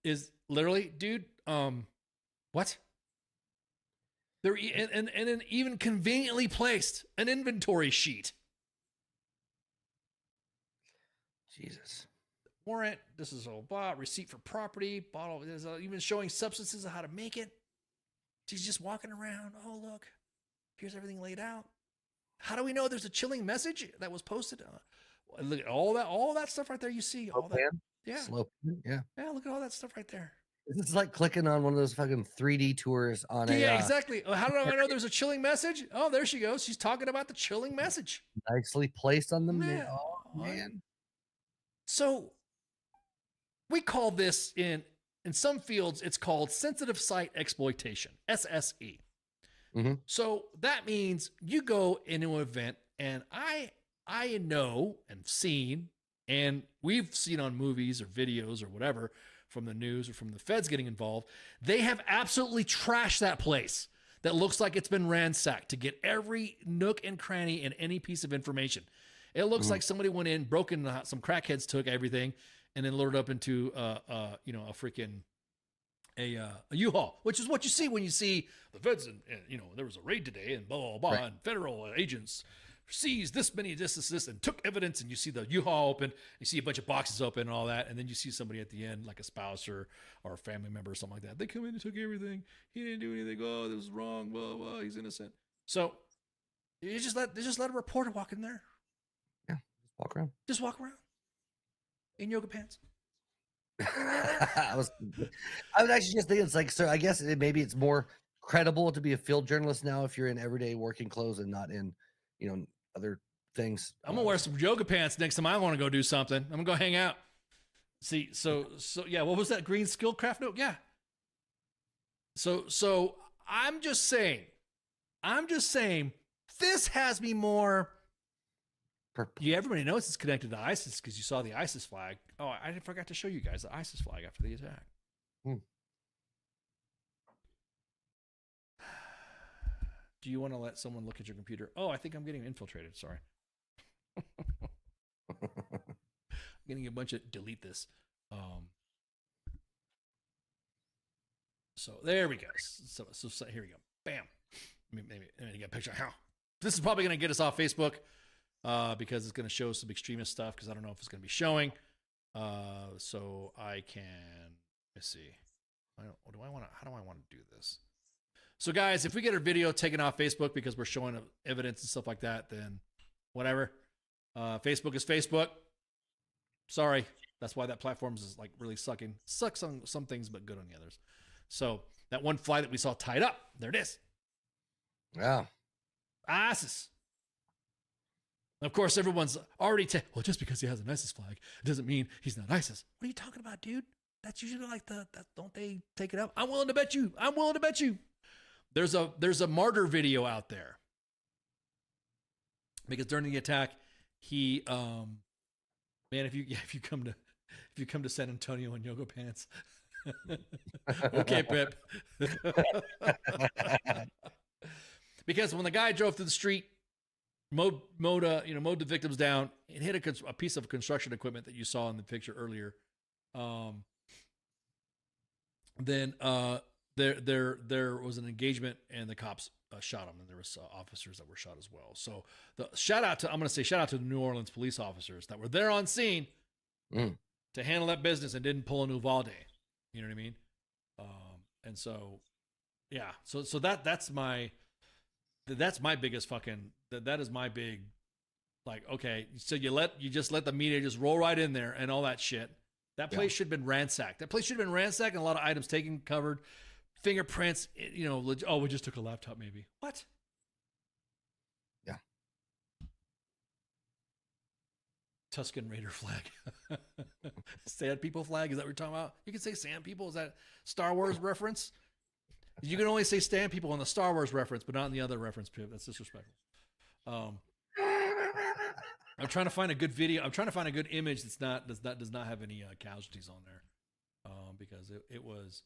Is literally, dude, what? They're and then even conveniently placed an inventory sheet. Jesus. Warrant. This is all blah. Receipt for property. Bottle. There's even showing substances of how to make it. She's just walking around. Oh, look. Here's everything laid out. How do we know there's a chilling message that was posted? Look at all that stuff right there. You see all that. Yeah. Slow pan. Yeah. Yeah. Look at all that stuff right there. This is like clicking on one of those fucking 3D tours on a. Yeah, exactly. How do I know there's a chilling message? Oh, there she goes. She's talking about the chilling message. Nicely placed on the man. Oh, man. So we call this in some fields, it's called sensitive site exploitation, SSE. So that means you go into an event, and I know and seen, and we've seen on movies or videos or whatever from the news or from the feds getting involved, they have absolutely trashed that place that looks like it's been ransacked to get every nook and cranny and any piece of information. It looks like somebody went in, broke in, some crackheads took everything, and then load it up into a freaking a U-Haul, which is what you see when you see the feds and there was a raid today and blah blah blah, Right. and federal agents seized this many this and took evidence, and you see the U-Haul open, you see a bunch of boxes open and all that, and then you see somebody at the end, like a spouse or a family member or something like that. They come in and took everything. He didn't do anything. Oh, this was wrong. Blah blah. He's innocent. So you just let a reporter walk in there. Just walk around. Just walk around in yoga pants. I was actually just thinking, it's like, so I guess maybe it's more credible to be a field journalist now if you're in everyday working clothes and not in, other things. I'm gonna wear some yoga pants next time I want to go do something. I'm gonna go hang out. See, so yeah, what was that green Skillcraft note? Yeah. So I'm just saying, this has me more. Yeah, everybody knows it's connected to ISIS because you saw the ISIS flag. Oh, I forgot to show you guys the ISIS flag after the attack. Do you want to let someone look at your computer? Oh, I think I'm getting infiltrated. Sorry. I'm getting a bunch of delete this. So there we go. So here we go. Bam. Maybe get a picture. How? This is probably going to get us off Facebook because it's going to show some extremist stuff because I don't know if it's going to be showing. So I can, let's see. How do I want to do this? So guys, if we get our video taken off Facebook because we're showing evidence and stuff like that, then whatever. Facebook is Facebook. Sorry. That's why that platform is like really sucking. Sucks on some things, but good on the others. So that one fly that we saw tied up, there it is. Yeah. ISIS. Of course, everyone's already well, just because he has an ISIS flag, it doesn't mean he's not ISIS. What are you talking about, dude? That's usually like don't they take it up? I'm willing to bet you. There's a martyr video out there. Because during the attack, he man, if you come to San Antonio in yoga pants. Okay, Pip. Because when the guy drove through the street, mowed the victims down, and hit a piece of construction equipment that you saw in the picture earlier. Then there was an engagement, and the cops shot him, and there was officers that were shot as well. So shout out to the New Orleans police officers that were there on scene to handle that business and didn't pull an Uvalde. You know what I mean? And so, yeah. So that's my biggest fucking. That is my big. Like, okay, so you just let the media just roll right in there and all that shit. That place should have been ransacked. And a lot of items taken, covered, fingerprints. Oh, we just took a laptop, maybe. What? Yeah. Tuscan Raider flag. Sand people flag. Is that what you're talking about? You can say sand people. Is that Star Wars reference? You can only say stand people on the Star Wars reference, but not in the other reference, Pip. That's disrespectful. I'm trying to find a good video. I'm trying to find a good image does not have any casualties on there, because it was.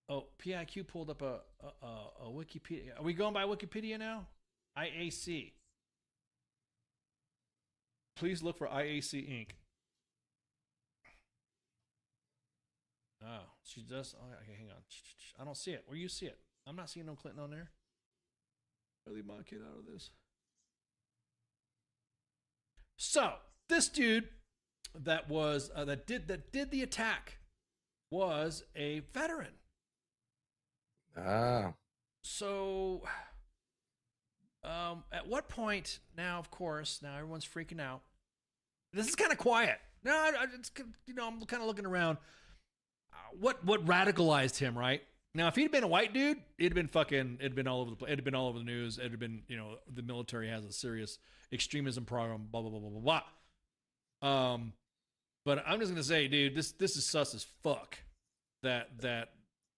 Oh, PIQ pulled up a Wikipedia. Are we going by Wikipedia now? IAC. Please look for IAC Inc. Oh, she does. Oh, okay, hang on. I don't see it. Where you see it? I'm not seeing no Clinton on there. I'll leave my kid out of this. So this dude that was that did the attack was a veteran. Ah. So at what point now? Of course, now everyone's freaking out. This is kind of quiet. No, I'm kind of looking around. What radicalized him, right? Now, if he'd been a white dude, it'd been all over the place. It'd been all over the news. It'd been, the military has a serious extremism program, blah, blah, blah, blah, blah, blah. But I'm just going to say, dude, this is sus as fuck that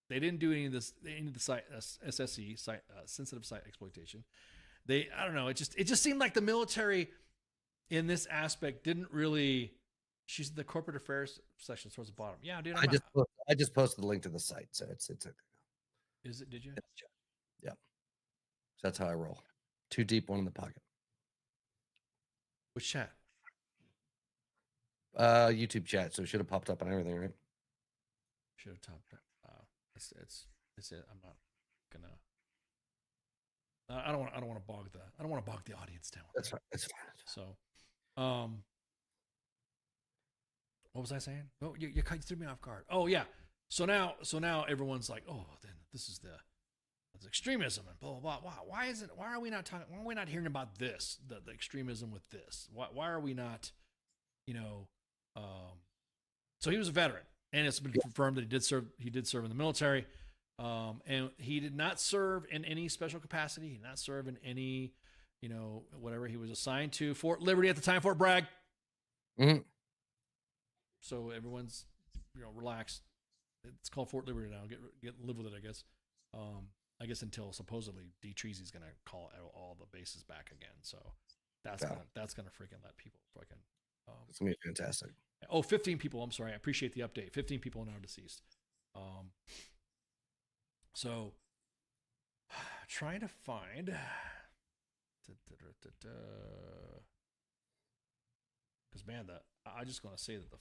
they didn't do any of the site, SSE, site, sensitive site exploitation. I don't know. It just seemed like the military in this aspect didn't really. She's the corporate affairs section towards the bottom. Yeah, dude. I just posted the link to the site, so it's. Is it? Did you? Yeah. So that's how I roll. Too deep, one in the pocket. Which chat? YouTube chat, so it should have popped up on everything, right? Should have topped. It's it. I'm not gonna. I don't want to bog the audience down. That's fine. That's fine. So, what was I saying? Oh, you threw me off guard. Oh yeah. So now everyone's like, oh, then this is that's extremism and blah blah blah. Why are we not talking? Why are we not hearing about this? The extremism with this. Why are we not? So he was a veteran, and it's been confirmed that he did serve in the military. And he did not serve in any special capacity. He did not serve in any, whatever. He was assigned to Fort Liberty at the time, Fort Bragg. Mm-hmm. So everyone's, relaxed. It's called Fort Liberty now. Live with it, I guess. I guess until supposedly D. Treasy's going to call all the bases back again. So that's gonna freaking let people fucking. It's gonna be fantastic. Oh, 15 people. I'm sorry. I appreciate the update. 15 people now deceased. So, trying to find. Because man, I just want to say that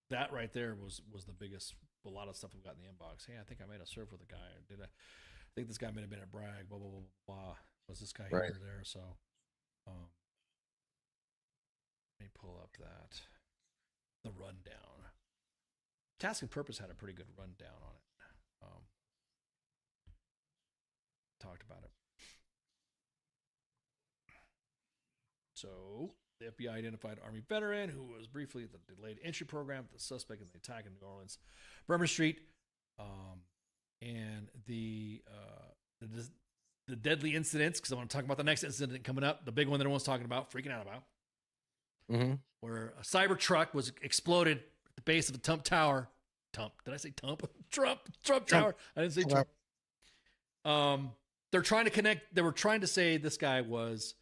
that right there was the biggest. A lot of stuff we've got in the inbox. Hey, I think I might have served with a guy. I think this guy might have been at Bragg. Blah blah blah blah. Was this guy here or there? So, let me pull up the rundown. Task and Purpose had a pretty good rundown on it. Talked about it. So the FBI identified Army veteran who was briefly at the delayed entry program, the suspect in the attack in New Orleans, Bremer Street, and the deadly incidents. Because I want to talk about the next incident coming up, the big one that everyone's talking about, freaking out about, where a cyber truck was exploded at the base of a Trump Tower. Did I say Trump? Trump Tower. I didn't say Trump. They're trying to connect. They were trying to say this guy was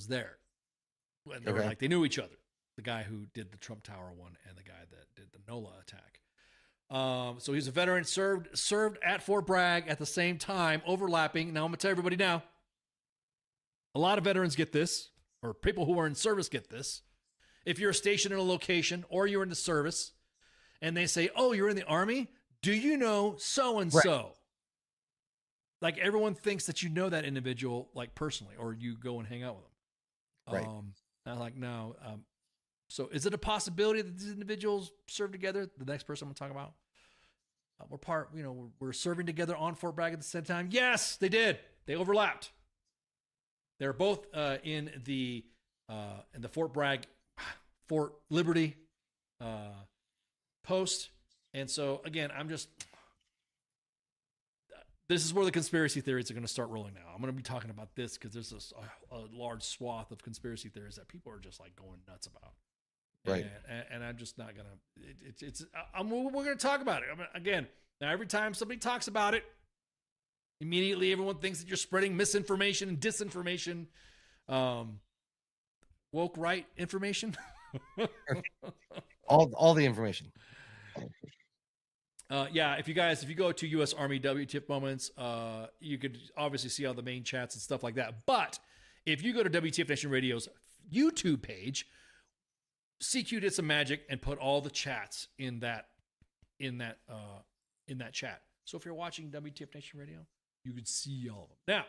there. And they were like, they knew each other. The guy who did the Trump Tower one and the guy that did the NOLA attack. So he's a veteran, served at Fort Bragg at the same time, overlapping. Now I'm gonna tell everybody now. A lot of veterans get this, or people who are in service get this. If you're stationed in a location or you're in the service, and they say, "Oh, you're in the Army? Do you know so and so?" Like everyone thinks that you know that individual, like personally, or you go and hang out with them. Right. I'm like, no. So is it a possibility that these individuals serve together? The next person I'm gonna talk about. We're serving together on Fort Bragg at the same time. Yes, they did. They overlapped. They're both in the Fort Bragg, Fort Liberty post. And so again, this is where the conspiracy theories are going to start rolling now. I'm going to be talking about this because there's a large swath of conspiracy theories that people are just like going nuts about. Right. And I'm just not going to, we're going to talk about it. Again, now every time somebody talks about it, immediately everyone thinks that you're spreading misinformation and disinformation, woke right information. all the information. If you go to U.S. Army WTF Moments, you could obviously see all the main chats and stuff like that. But if you go to WTF Nation Radio's YouTube page, CQ did some magic and put all the chats in that chat. So if you're watching WTF Nation Radio, you could see all of them. Now,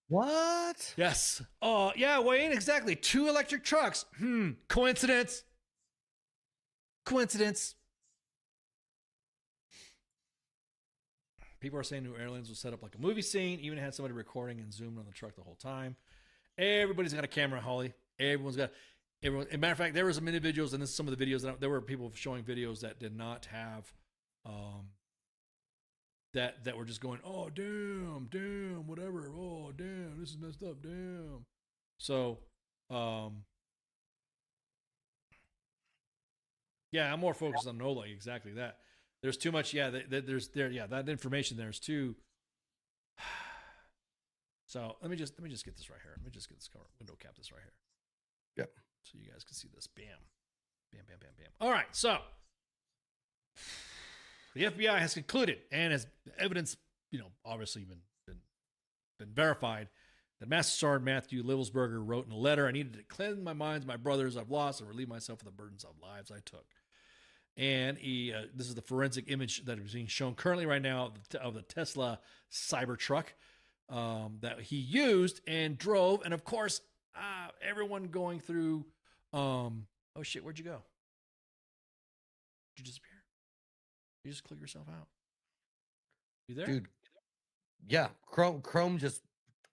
what? Yes. Yeah, Wayne, exactly. 2 electric trucks. Coincidence. People are saying New Orleans was set up like a movie scene, even had somebody recording and zoomed on the truck the whole time. Everybody's got a camera, Holly. Everyone's got everyone. As a matter of fact, there were some individuals, and this is some of the videos there were people showing videos that did not have that were just going, "Oh, damn, whatever. Oh, damn, this is messed up, damn." So, yeah, I'm more focused on NOLA, exactly that. There's too much, that information there's too. So let me just get this right here. Let me just get this window cap this right here. Yep. So you guys can see this. Bam. Bam, bam, bam, bam. All right, so the FBI has concluded, and as evidence, obviously been verified, that Master Sergeant Matthew Livelsberger wrote in a letter. I needed to cleanse my minds, my brothers I've lost, and relieve myself of the burdens of lives I took. And this is the forensic image that is being shown currently right now of the Tesla Cybertruck that he used and drove. And of course, everyone going through, oh shit, where'd you go? Did you disappear? You just click yourself out. You there? Dude. Yeah, Chrome just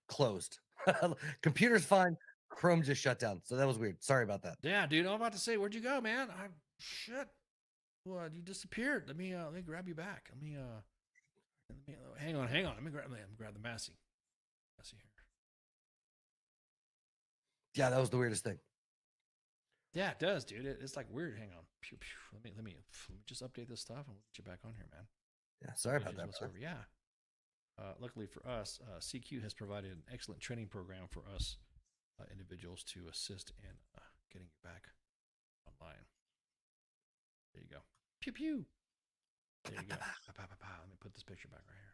closed. Computer's fine. Chrome just shut down. So that was weird. Sorry about that. Yeah, dude. I'm about to say, where'd you go, man? Shit. Well, you disappeared. Let me grab you back. Hang on. Let me grab the Massey. Massey here. Yeah, that was the weirdest thing. Yeah, it does, dude. It's like weird. Hang on. Pew, pew. Let me just update this stuff and we'll get you back on here, man. Yeah, sorry about that. Whatsoever. Yeah. Luckily for us, CQ has provided an excellent training program for us individuals to assist in getting you back online. There you go. Pew pew. There you go. Let me put this picture back right here.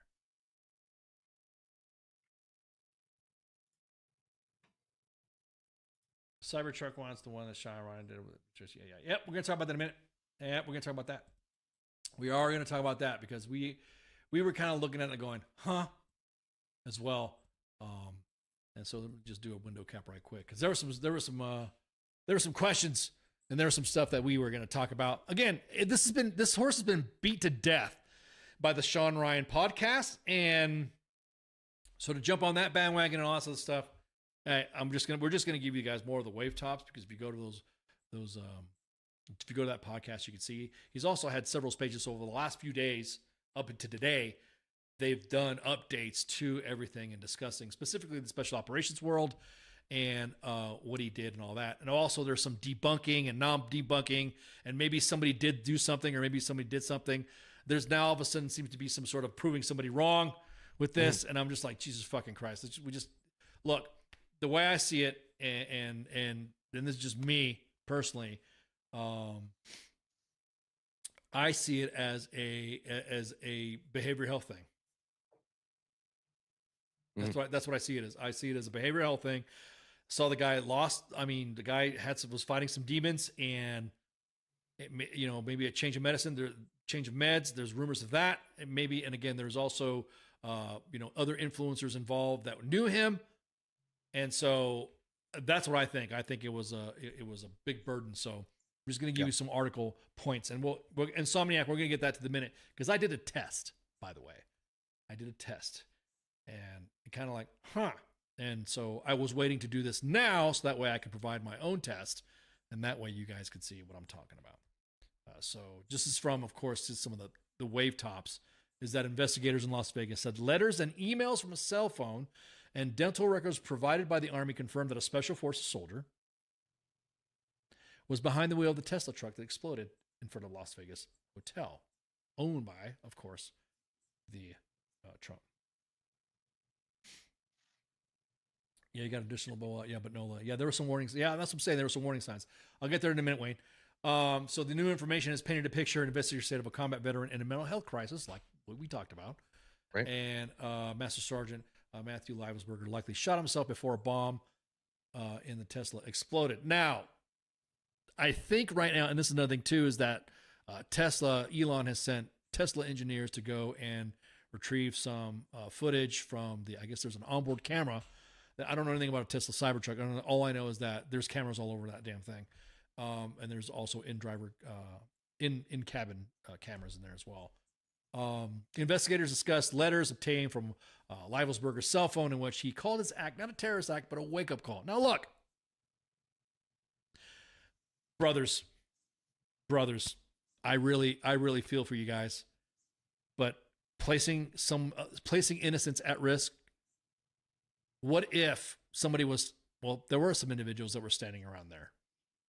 Cybertruck wants the one that Sean Ryan did. Yeah. Yep, we're gonna talk about that in a minute. Yep, we're gonna talk about that. We are gonna talk about that because we were kind of looking at it going, huh, as well. And so let me just do a window cap right quick because there were some questions and there was some stuff that we were going to talk about. Again, this horse has been beat to death by the Sean Ryan podcast, and so to jump on that bandwagon and all that sort of stuff, we're just gonna give you guys more of the wave tops because if you go to those if you go to that podcast, you can see he's also had several pages over the last few days up into today. They've done updates to everything and discussing specifically the special operations world and what he did and all that. And also there's some debunking and non-debunking, and maybe somebody did do something or maybe somebody did something. There's now all of a sudden seems to be some sort of proving somebody wrong with this. And I'm just like, Jesus fucking Christ. We just look, the way I see it, and this is just me personally, I see it as a behavioral health thing. That's what I see it as. I see it as a behavioral health thing. Saw the guy the guy was fighting some demons, and maybe a change of medicine, change of meds. There's rumors of that, and again, there's also other influencers involved that knew him, and so that's what I think. I think it was a big burden. So I'm just going to give you some article points, and we'll Insomniac. We're going to get that to the minute because I did a test. By the way, I did a test. And kind of like, huh. And so I was waiting to do this now so that way I could provide my own test. And that way you guys could see what I'm talking about. So this is from, of course, just some of the wave tops, is that investigators in Las Vegas said letters and emails from a cell phone and dental records provided by the Army confirmed that a Special Forces soldier was behind the wheel of the Tesla truck that exploded in front of Las Vegas hotel, owned by, of course, the Trump. Yeah, you got additional BOA. Yeah, but no. Yeah, there were some warnings. Yeah, that's what I'm saying. There were some warning signs. I'll get there in a minute, Wayne. So the new information has painted a picture, an investigator said, of a combat veteran in a mental health crisis, like what we talked about. Right. And Master Sergeant Matthew Livelsberger likely shot himself before a bomb in the Tesla exploded. Now, I think right now, and this is another thing too, is that Elon has sent Tesla engineers to go and retrieve some footage from I guess there's an onboard camera. I don't know anything about a Tesla Cybertruck. All I know is that there's cameras all over that damn thing. And there's also in-cabin cameras in there as well. Investigators discussed letters obtained from Livelsberger's cell phone in which he called his act not a terrorist act, but a wake-up call. Now look, brothers, I really feel for you guys, but placing innocents at risk. What if somebody there were some individuals that were standing around there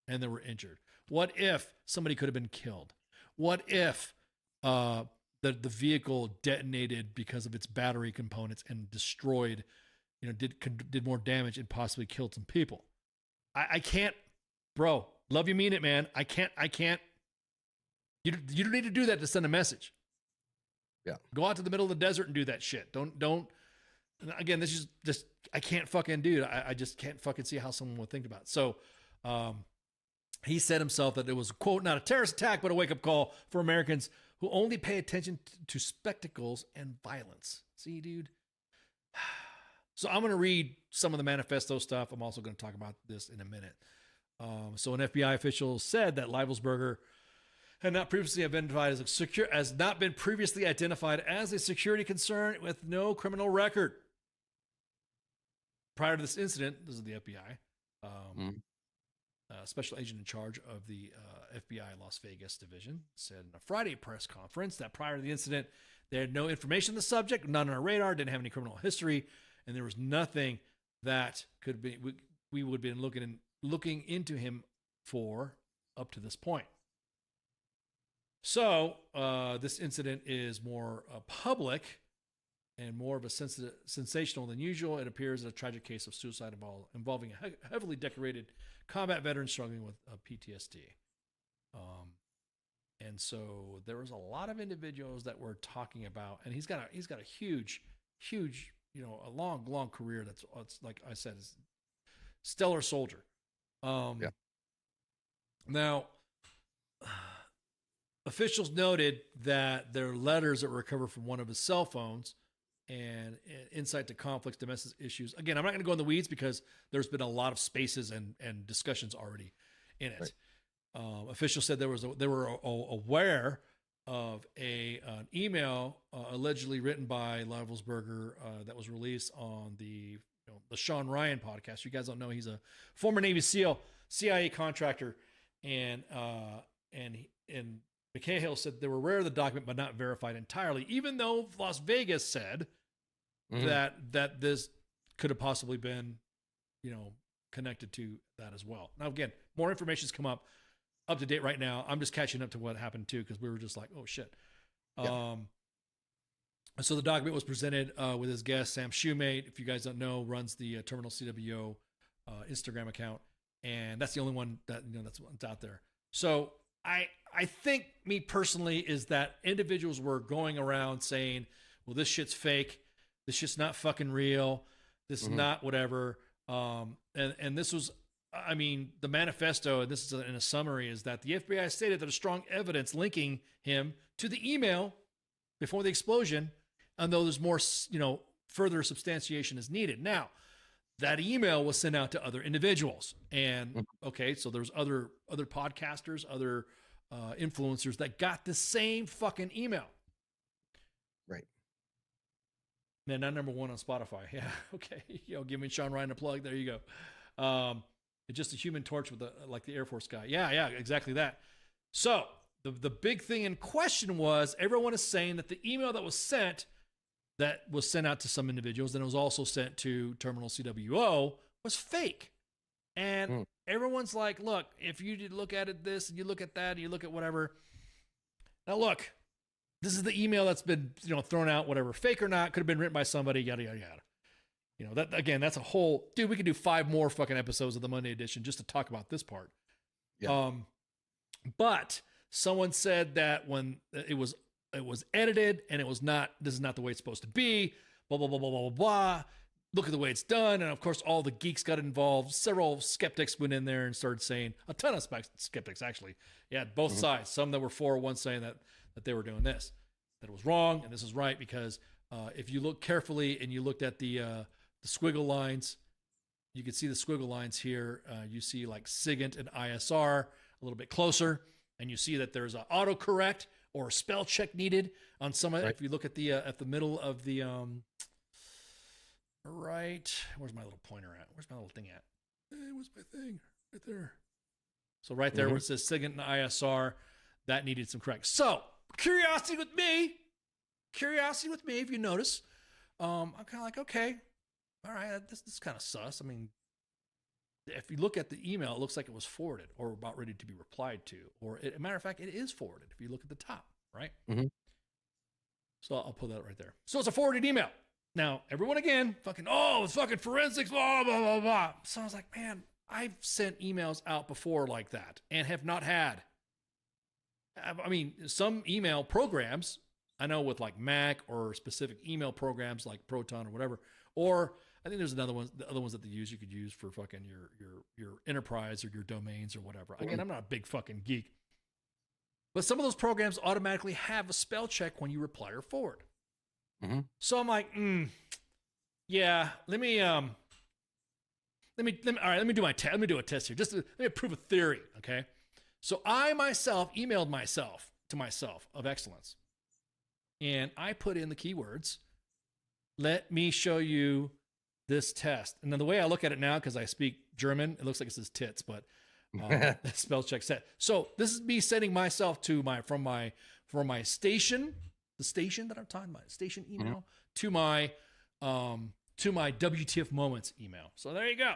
and they were injured. What if somebody could have been killed? What if the vehicle detonated because of its battery components and destroyed, did more damage and possibly killed some people? I can't, bro, love you, mean it, man. I can't. You don't need to do that to send a message. Yeah. Go out to the middle of the desert and do that shit. Don't again, this is just, I can't fucking do it. I just can't fucking see how someone would think about it. So he said himself that it was, quote, not a terrorist attack, but a wake up call for Americans who only pay attention to spectacles and violence. See, dude? So I'm going to read some of the manifesto stuff. I'm also going to talk about this in a minute. So an FBI official said that Leibelsberger had not previously identified as not been previously identified as a security concern with no criminal record. Prior to this incident, this is the FBI, special agent in charge of the FBI Las Vegas division said in a Friday press conference that prior to the incident, they had no information on the subject, none on our radar, didn't have any criminal history, and there was nothing that could be we would have been looking into him for up to this point. So this incident is more public and more of a sensational than usual. It appears a tragic case of suicide involving a heavily decorated combat veteran struggling with PTSD. And so there was a lot of individuals that were talking about, and he's got a huge, a long career. That's like I said, is stellar soldier. Now, officials noted that there are letters that were recovered from one of his cell phones and insight to conflicts, domestic issues. Again, I'm not going to go in the weeds because there's been a lot of spaces and discussions already in it. Right. Officials said they were aware of an email allegedly written by Leibelsberger that was released on the Sean Ryan podcast. You guys don't know, he's a former Navy SEAL, CIA contractor, and McCahill said they were aware of the document but not verified entirely, even though Las Vegas said that this could have possibly been, connected to that as well. Now, again, more information's come up to date right now. I'm just catching up to what happened too, because we were just like, oh shit. Yeah. So the document was presented with his guest, Sam Shoemate. If you guys don't know, runs the Terminal CWO Instagram account. And that's the only one that, that's out there. So I think, me personally, is that individuals were going around saying, well, this shit's fake. This shit's not fucking real. This is not whatever. And this was, the manifesto, and this is in a summary, is that the FBI stated that there's strong evidence linking him to the email before the explosion, and though there's more, further substantiation is needed. Now, that email was sent out to other individuals. And okay, so there's other podcasters, other influencers that got the same fucking email. Right. Man, not number one on Spotify. Yeah. Okay. Give me Sean Ryan a plug. There you go. It's just a Human Torch with like the Air Force guy. Yeah, exactly that. So the big thing in question was, everyone is saying that the email that was sent out to some individuals, and it was also sent to Terminal CWO, was fake. And everyone's like, look, if you look at it this, and you look at that, and you look at whatever. Now look, this is the email that's been, thrown out, whatever, fake or not, could have been written by somebody, yada, yada, yada. That, again, that's a whole, dude, we could do 5 more fucking episodes of the Monday edition just to talk about this part. Yeah. But someone said that when it was edited and it was not, this is not the way it's supposed to be, blah, blah, blah, blah, blah, blah, blah. Look at the way it's done. And of course, all the geeks got involved. Several skeptics went in there and started saying, a ton of skeptics, actually. Yeah, both sides. Some that were for, one saying that they were doing this, that it was wrong and this is right, because if you look carefully and you looked at the squiggle lines, you can see the squiggle lines here. You see like SIGINT and ISR a little bit closer, and you see that there's an autocorrect or a spell check needed on some. Right. If you look at the middle of the right, where's my little pointer at? Where's my little thing at? Hey, what's my thing? Right there. So right there where it says SIGINT and ISR, that needed some correct. So curiosity with me, if you notice, I'm kind of like, okay, all right, this is kind of sus. If you look at the email, it looks like it was forwarded or about ready to be replied to. Or, as a matter of fact, it is forwarded if you look at the top, right? So I'll pull that right there. So it's a forwarded email. Now, everyone again, it's fucking forensics, blah, blah, blah, blah. So I was like, man, I've sent emails out before like that and have not had. Some email programs, I know with like Mac or specific email programs like Proton or whatever, Or I think there's another one, the other ones that they use, you could use for fucking your enterprise or your domains or whatever. Again, I'm not a big fucking geek. But some of those programs automatically have a spell check when you reply or forward. So I'm like, yeah, let me all right, let me do my test. Let me do a test here. Let me prove a theory, okay? So I myself emailed myself to myself of excellence. And I put in the keywords, let me show you this test. And then the way I look at it now, because I speak German, it looks like it says tits, but spell check set. So this is me sending myself to from my station, the station that I'm talking about, station email, to my WTF Moments email. So there you go.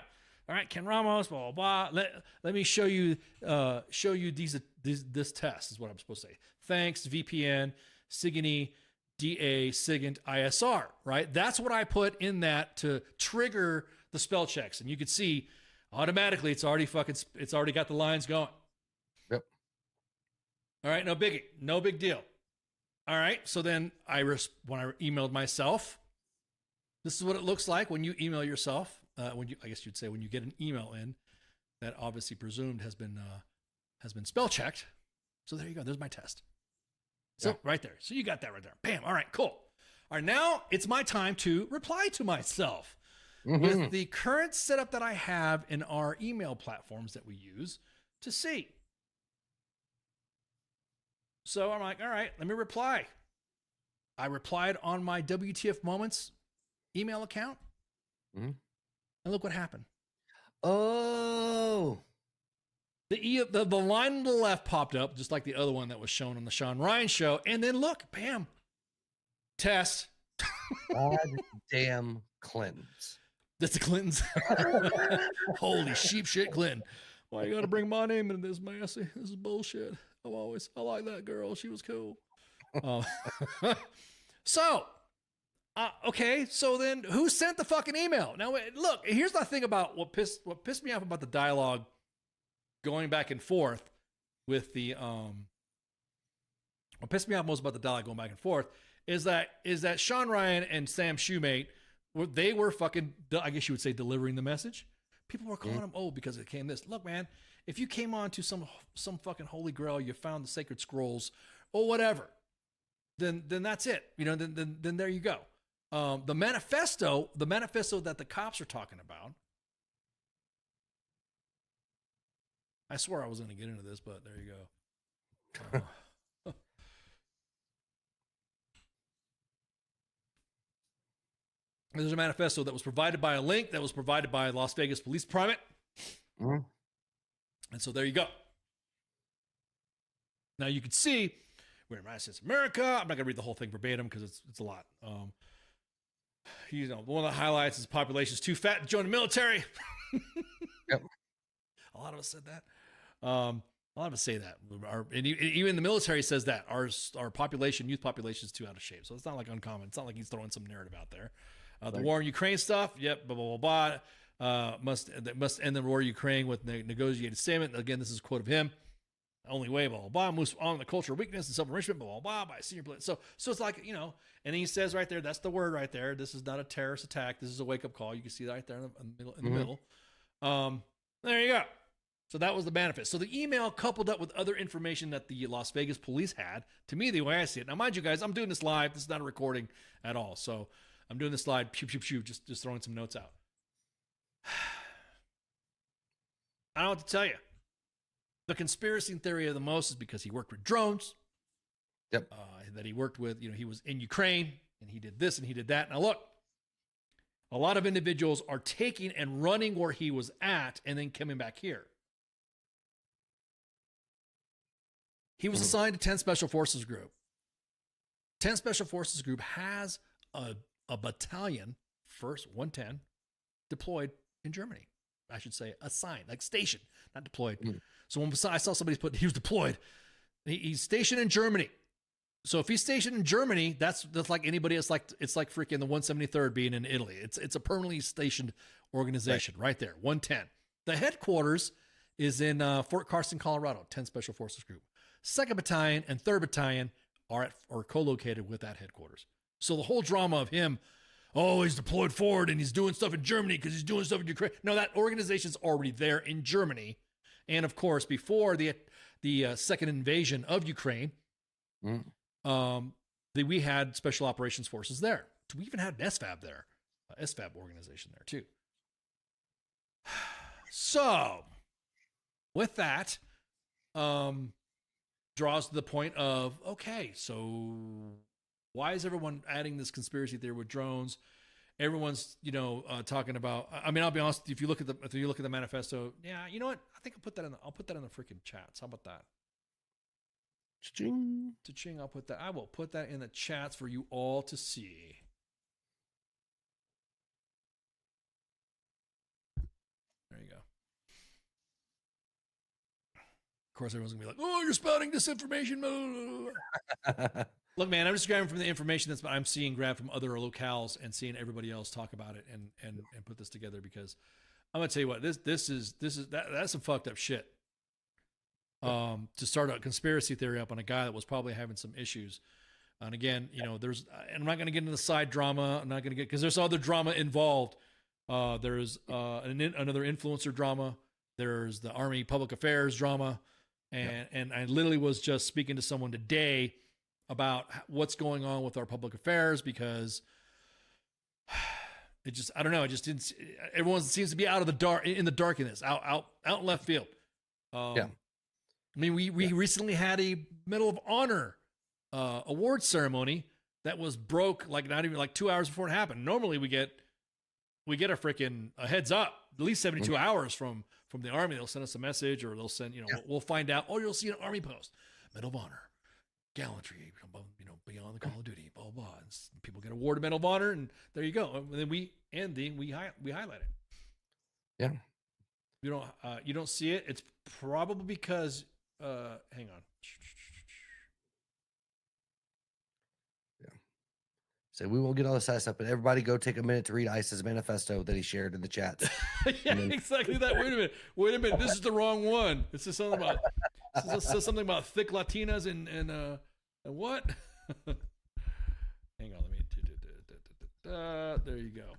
All right, Ken Ramos, blah blah blah. Let me show you this test is what I'm supposed to say. Thanks, VPN, Signy, DA, Sigint, ISR. Right, that's what I put in that to trigger the spell checks, and you can see automatically it's already got the lines going. Yep. All right, no biggie, no big deal. All right, so then when I emailed myself, this is what it looks like when you email yourself. I guess you'd say when you get an email in that obviously presumed has been spell checked. So there you go. There's my test. So right there. So you got that right there. Bam. All right, cool. All right, now it's my time to reply to myself with the current setup that I have in our email platforms that we use to see. So I'm like, all right, let me reply. I replied on my WTF Moments email account. And look what happened. Oh. The line on the left popped up, just like the other one that was shown on the Sean Ryan show. And then look, bam. Test. God damn Clintons. That's the Clintons. Holy sheep shit, Clinton. Why you gotta bring my name into this, Massey? This is bullshit. I like that girl. She was cool. Okay, so then who sent the fucking email? Now, look, here's the thing about what pissed me off about the dialogue going back and forth with the what pissed me off most about the dialogue going back and forth is that Sean Ryan and Sam Shoemate were fucking, I guess you would say, delivering the message. People were calling them old because it came this. Look, man, if you came on to some fucking holy grail, you found the sacred scrolls or whatever, then that's it. You know, then there you go. The manifesto that the cops are talking about. I swore I was going to get into this, but there you go. There's a manifesto that was provided by a link that was provided by Las Vegas Police Department. And so there you go. Now you can see we're in United States of America. I'm not going to read the whole thing verbatim because it's a lot. One of the highlights is population's too fat to join the military. Yep. A lot of us said that. A lot of us say that. Even the military says that our youth population is too out of shape. So it's not like uncommon. It's not like he's throwing some narrative out there. The war in Ukraine stuff. Yep. Blah, blah, blah, blah. Must end the war in Ukraine with negotiated statement. Again, this is a quote of him. Only way, blah, blah, blah, moves on the culture of weakness and self-enrichment, blah, blah, blah, by senior politics. So it's like, and he says right there, that's the word right there. This is not a terrorist attack. This is a wake-up call. You can see that right there in the middle. There you go. So that was the manifest. So the email coupled up with other information that the Las Vegas police had, to me, the way I see it. Now, mind you guys, I'm doing this live. This is not a recording at all. So I'm doing this live, just throwing some notes out. I don't know what to tell you. The conspiracy theory of the most is because he worked with drones. Yep. That he worked with, he was in Ukraine and he did this and he did that. Now look, a lot of individuals are taking and running where he was at and then coming back here. He was assigned to 10 Special Forces Group. 10 Special Forces Group has a battalion, first 110, deployed in Germany. I should say assigned, like stationed, not deployed. So when I saw somebody put he was deployed, he's stationed in Germany. So if he's stationed in Germany, that's like anybody. It's like freaking the 173rd being in Italy. It's a permanently stationed organization right there. 110. The headquarters is in Fort Carson, Colorado. 10 Special Forces Group. 2nd Battalion and 3rd Battalion are co-located with that headquarters. So the whole drama of him oh, he's deployed forward and he's doing stuff in Germany because he's doing stuff in Ukraine. No, that organization's already there in Germany. And of course, before the second invasion of Ukraine, we had Special Operations Forces there. We even had an SFAB there, SFAB organization there too. So, with that, draws to the point of, okay, so why is everyone adding this conspiracy theory with drones? Everyone's, talking about. I mean, I'll be honest. If you look at the manifesto, yeah, you know what? I think I'll put that in the freaking chats. How about that? Cha-ching. Cha-ching. I'll put that. I will put that in the chats for you all to see. There you go. Of course, everyone's gonna be like, "Oh, you're spouting disinformation." Look, man, I'm just grabbing from the information I'm seeing grabbed from other locales and seeing everybody else talk about it and put this together, because I'm gonna tell you what, that's some fucked up shit. To start a conspiracy theory up on a guy that was probably having some issues. And again, and I'm not gonna get into the side drama. I'm not gonna because there's other drama involved. There's another influencer drama. There's the Army public affairs drama. And I literally was just speaking to someone today about what's going on with our public affairs, because it just, I don't know. It just didn't, everyone seems to be out of the dark, in the darkness, out in left field. I mean, we recently had a Medal of Honor award ceremony that was broke not even 2 hours before it happened. Normally we get a freaking heads up, at least 72 hours from the Army. They'll send us a message, or they'll send, we'll find out, you'll see an Army post, Medal of Honor, gallantry, beyond the call of duty, blah, blah, blah. And people get awarded Medal of Honor, and there you go. And then we highlight it. Yeah. You don't see it. It's probably because, hang on. So we won't get all this stuff, but everybody go take a minute to read ICE's manifesto that he shared in the chat. Yeah, exactly that. Wait a minute. This is the wrong one. It says something about thick Latinas and what? Hang on, let me. There you go.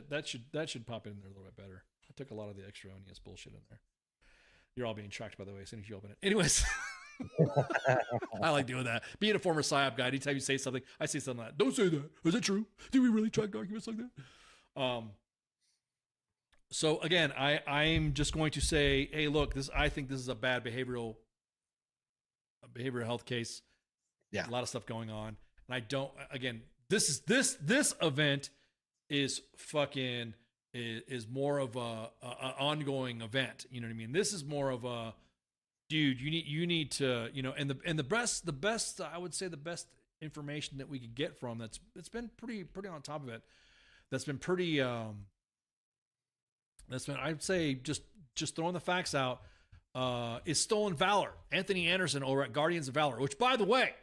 That should pop in there a little bit better. I took a lot of the extraneous bullshit in there. You're all being tracked, by the way, as soon as you open it. Anyways. I like doing that. Being a former PSYOP guy, anytime you say something, I say something like that. Don't say that. Is it true? Do we really track documents like that? So again, I'm just going to say, hey, look, I think this is a bad behavioral health case. Yeah. A lot of stuff going on. And I don't, again, this event is fucking, is more of a ongoing event. You know what I mean? This is more of a, dude, you need to, and the best, I would say the best information that we could get from that's been pretty on top of it. That's been pretty, I'd say just throwing the facts out, is Stolen Valor. Anthony Anderson over at Guardians of Valor, which, by the way,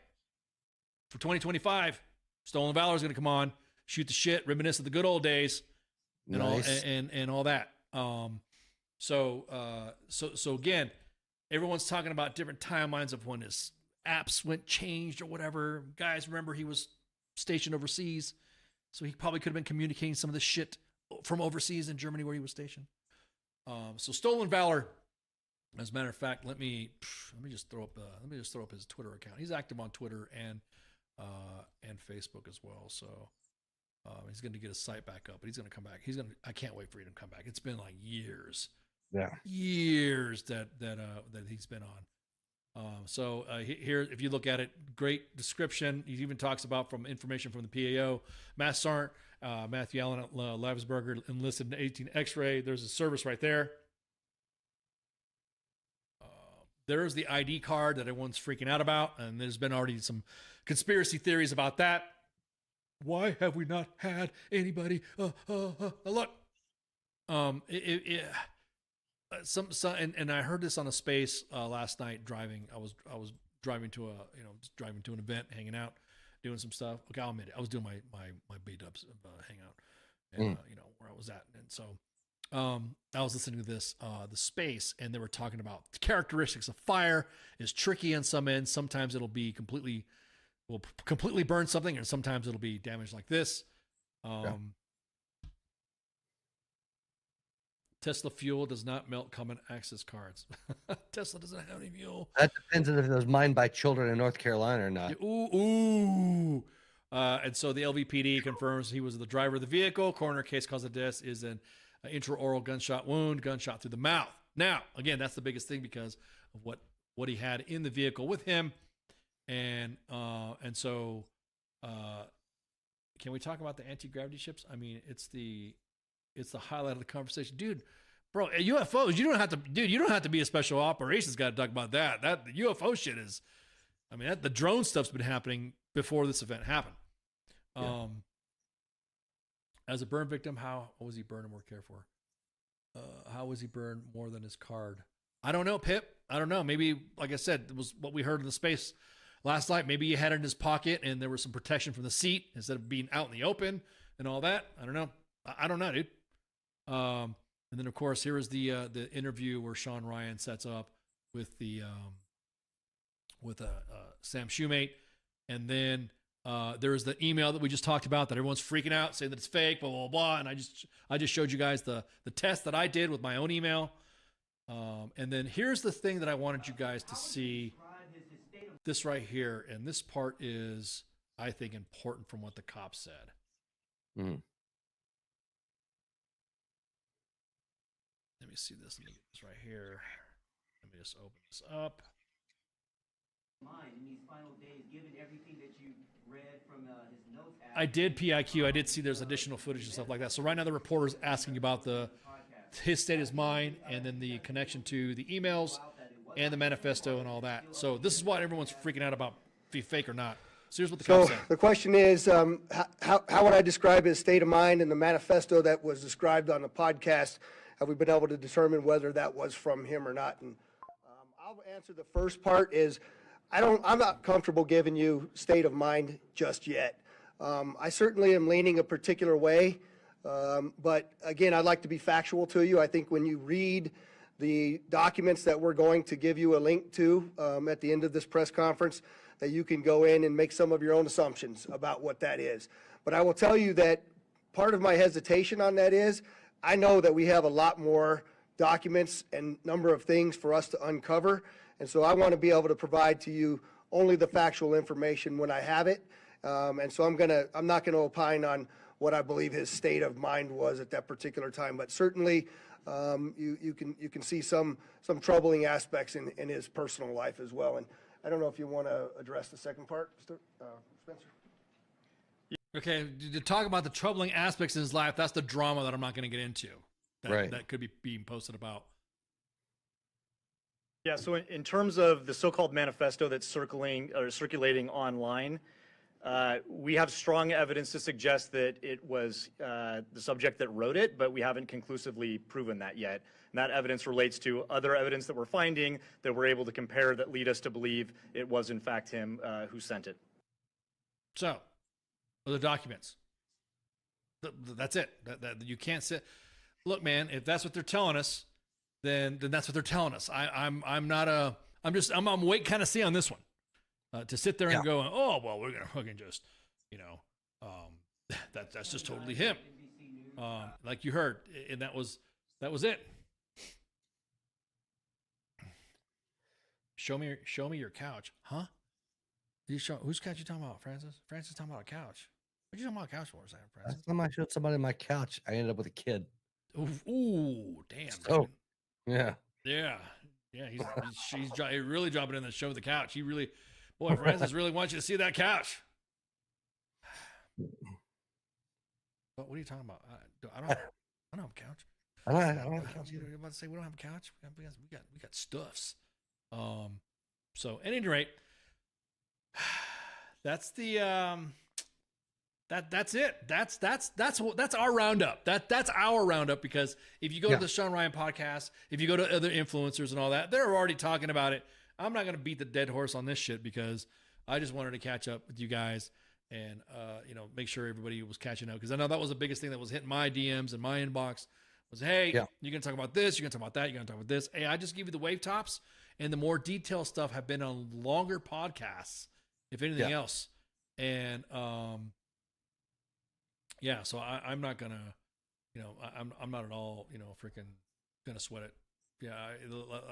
for 2025, Stolen Valor is going to come on, shoot the shit, reminisce of the good old days, and Nice. all all that. So again, everyone's talking about different timelines of when his apps changed or whatever. Guys, remember he was stationed overseas, so he probably could have been communicating some of the shit from overseas in Germany where he was stationed. So Stolen Valor, as a matter of fact, let me just throw up his Twitter account. He's active on Twitter and Facebook as well. So he's going to get his site back up, but he's going to come back. I can't wait for him to come back. It's been like years. Yeah. Years that he's been on. So here, if you look at it, great description. He even talks about from information from the PAO, Matt Sarnt, Matthew Allen at Lavsberger enlisted in 18 X-ray. There's a service right there. There's the ID card that everyone's freaking out about, and there's been already some conspiracy theories about that. Why have we not had anybody look? And I heard this on a space last night driving. I was driving to an event, hanging out, doing some stuff. Okay, I'll admit it. I was doing my B-dubs hangout, and where I was at, and so I was listening to this the space, and they were talking about the characteristics of fire is tricky on some ends. Sometimes it'll be completely will completely burn something, and sometimes it'll be damaged like this. Tesla fuel does not melt common access cards. Tesla doesn't have any fuel. That depends on if it was mined by children in North Carolina or not. Ooh. And so the LVPD confirms he was the driver of the vehicle. Coroner case cause of death is an intraoral gunshot wound, gunshot through the mouth. Now, again, that's the biggest thing because of what he had in the vehicle with him. And so can we talk about the anti-gravity ships? I mean, it's the highlight of the conversation. Dude, bro, UFOs, you don't have to be a special operations guy to talk about that. That the UFO shit is, I mean, the drone stuff's been happening before this event happened. As a burn victim, how was he burned and more cared for? How was he burned more than his card? I don't know, Pip. I don't know. Maybe, like I said, it was what we heard in the space last night. Maybe he had it in his pocket and there was some protection from the seat instead of being out in the open and all that. I don't know. I don't know, dude. And then, of course, here is the interview where Sean Ryan sets up with Sam Shoemate, and then there is the email that we just talked about that everyone's freaking out, saying that it's fake, blah blah blah. And I just showed you guys the test that I did with my own email. And then here's the thing that I wanted you guys to see. This right here, and this part is, I think, important from what the cop said. Mm. Let me see this. Let me get this right here. Let me just open this up. In these final days, given everything that you read from his notes, I did PIQ. I did see there's additional footage and stuff like that. So right now the reporter's asking about his state of mind and then the connection to the emails and the manifesto and all that. So this is what everyone's freaking out about, be fake or not. So here's what the cop said. The question is, how would I describe his state of mind in the manifesto that was described on the podcast? Have we been able to determine whether that was from him or not? And I'll answer the first part is, I'm not comfortable giving you state of mind just yet. I certainly am leaning a particular way, but again, I'd like to be factual to you. I think when you read the documents that we're going to give you a link to at the end of this press conference, that you can go in and make some of your own assumptions about what that is. But I will tell you that part of my hesitation on that is, I know that we have a lot more documents and number of things for us to uncover. And so I want to be able to provide to you only the factual information when I have it. And so I'm not gonna opine on what I believe his state of mind was at that particular time. But certainly you can see some troubling aspects in his personal life as well. And I don't know if you want to address the second part, Spencer. Okay, to talk about the troubling aspects in his life, that's the drama that I'm not going to get into. That could be being posted about. Yeah, so in terms of the so-called manifesto that's circulating online, we have strong evidence to suggest that it was the subject that wrote it, but we haven't conclusively proven that yet. And that evidence relates to other evidence that we're finding that we're able to compare that lead us to believe it was in fact him who sent it. So, the documents. That's it. That you can't sit. Look, man, if that's what they're telling us, then that's what they're telling us. I'm wait kind of see on this one. To sit there and go, oh well, we're gonna fucking just, that's just totally him. Like you heard, and that was it. Show me your couch, huh? Whose couch you talking about, Francis? Francis talking about a couch. What you talking about a couch for, Francis? Last time I showed somebody my couch, I ended up with a kid. Ooh, damn. Oh, yeah. He's really dropping in the show the couch. He really, boy, Francis really wants you to see that couch. What are you talking about? I don't have a couch. I don't have a couch. You're about to say we don't have a couch. We got stuffs. So at any rate, that's the that's it. That's our roundup. That's our roundup, because if you go to the Sean Ryan podcast, if you go to other influencers and all that, they're already talking about it. I'm not going to beat the dead horse on this shit, because I just wanted to catch up with you guys and make sure everybody was catching up, because I know that was the biggest thing that was hitting my DMs and my inbox was, hey, you're going to talk about this, you're going to talk about that, you're going to talk about this. Hey, I just give you the wave tops, and the more detailed stuff have been on longer podcasts, if anything else. And yeah, so I'm not gonna, I'm not at all, freaking gonna sweat it. Yeah,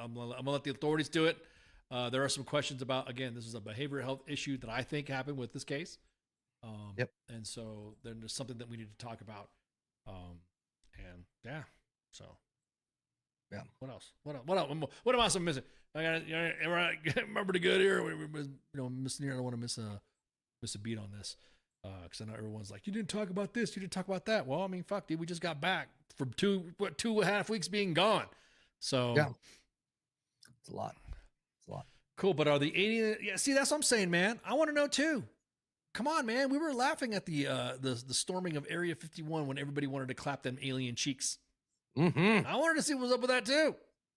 I'm gonna let the authorities do it. There are some questions about, again, this is a behavioral health issue that I think happened with this case. Yep. And so then there's something that we need to talk about. And yeah, so yeah. What else? What else am I missing? I got remember to get here. Missing here. I don't want to miss a beat on this. Because I know everyone's like, you didn't talk about this, you didn't talk about that. Well, I mean, fuck, dude, we just got back from 2.5 weeks being gone. So yeah, it's a lot. It's a lot. Cool, but are the 80? Yeah, see, that's what I'm saying, man. I want to know too. Come on, man. We were laughing at the storming of Area 51 when everybody wanted to clap them alien cheeks. Mm-hmm. I wanted to see what was up with that too.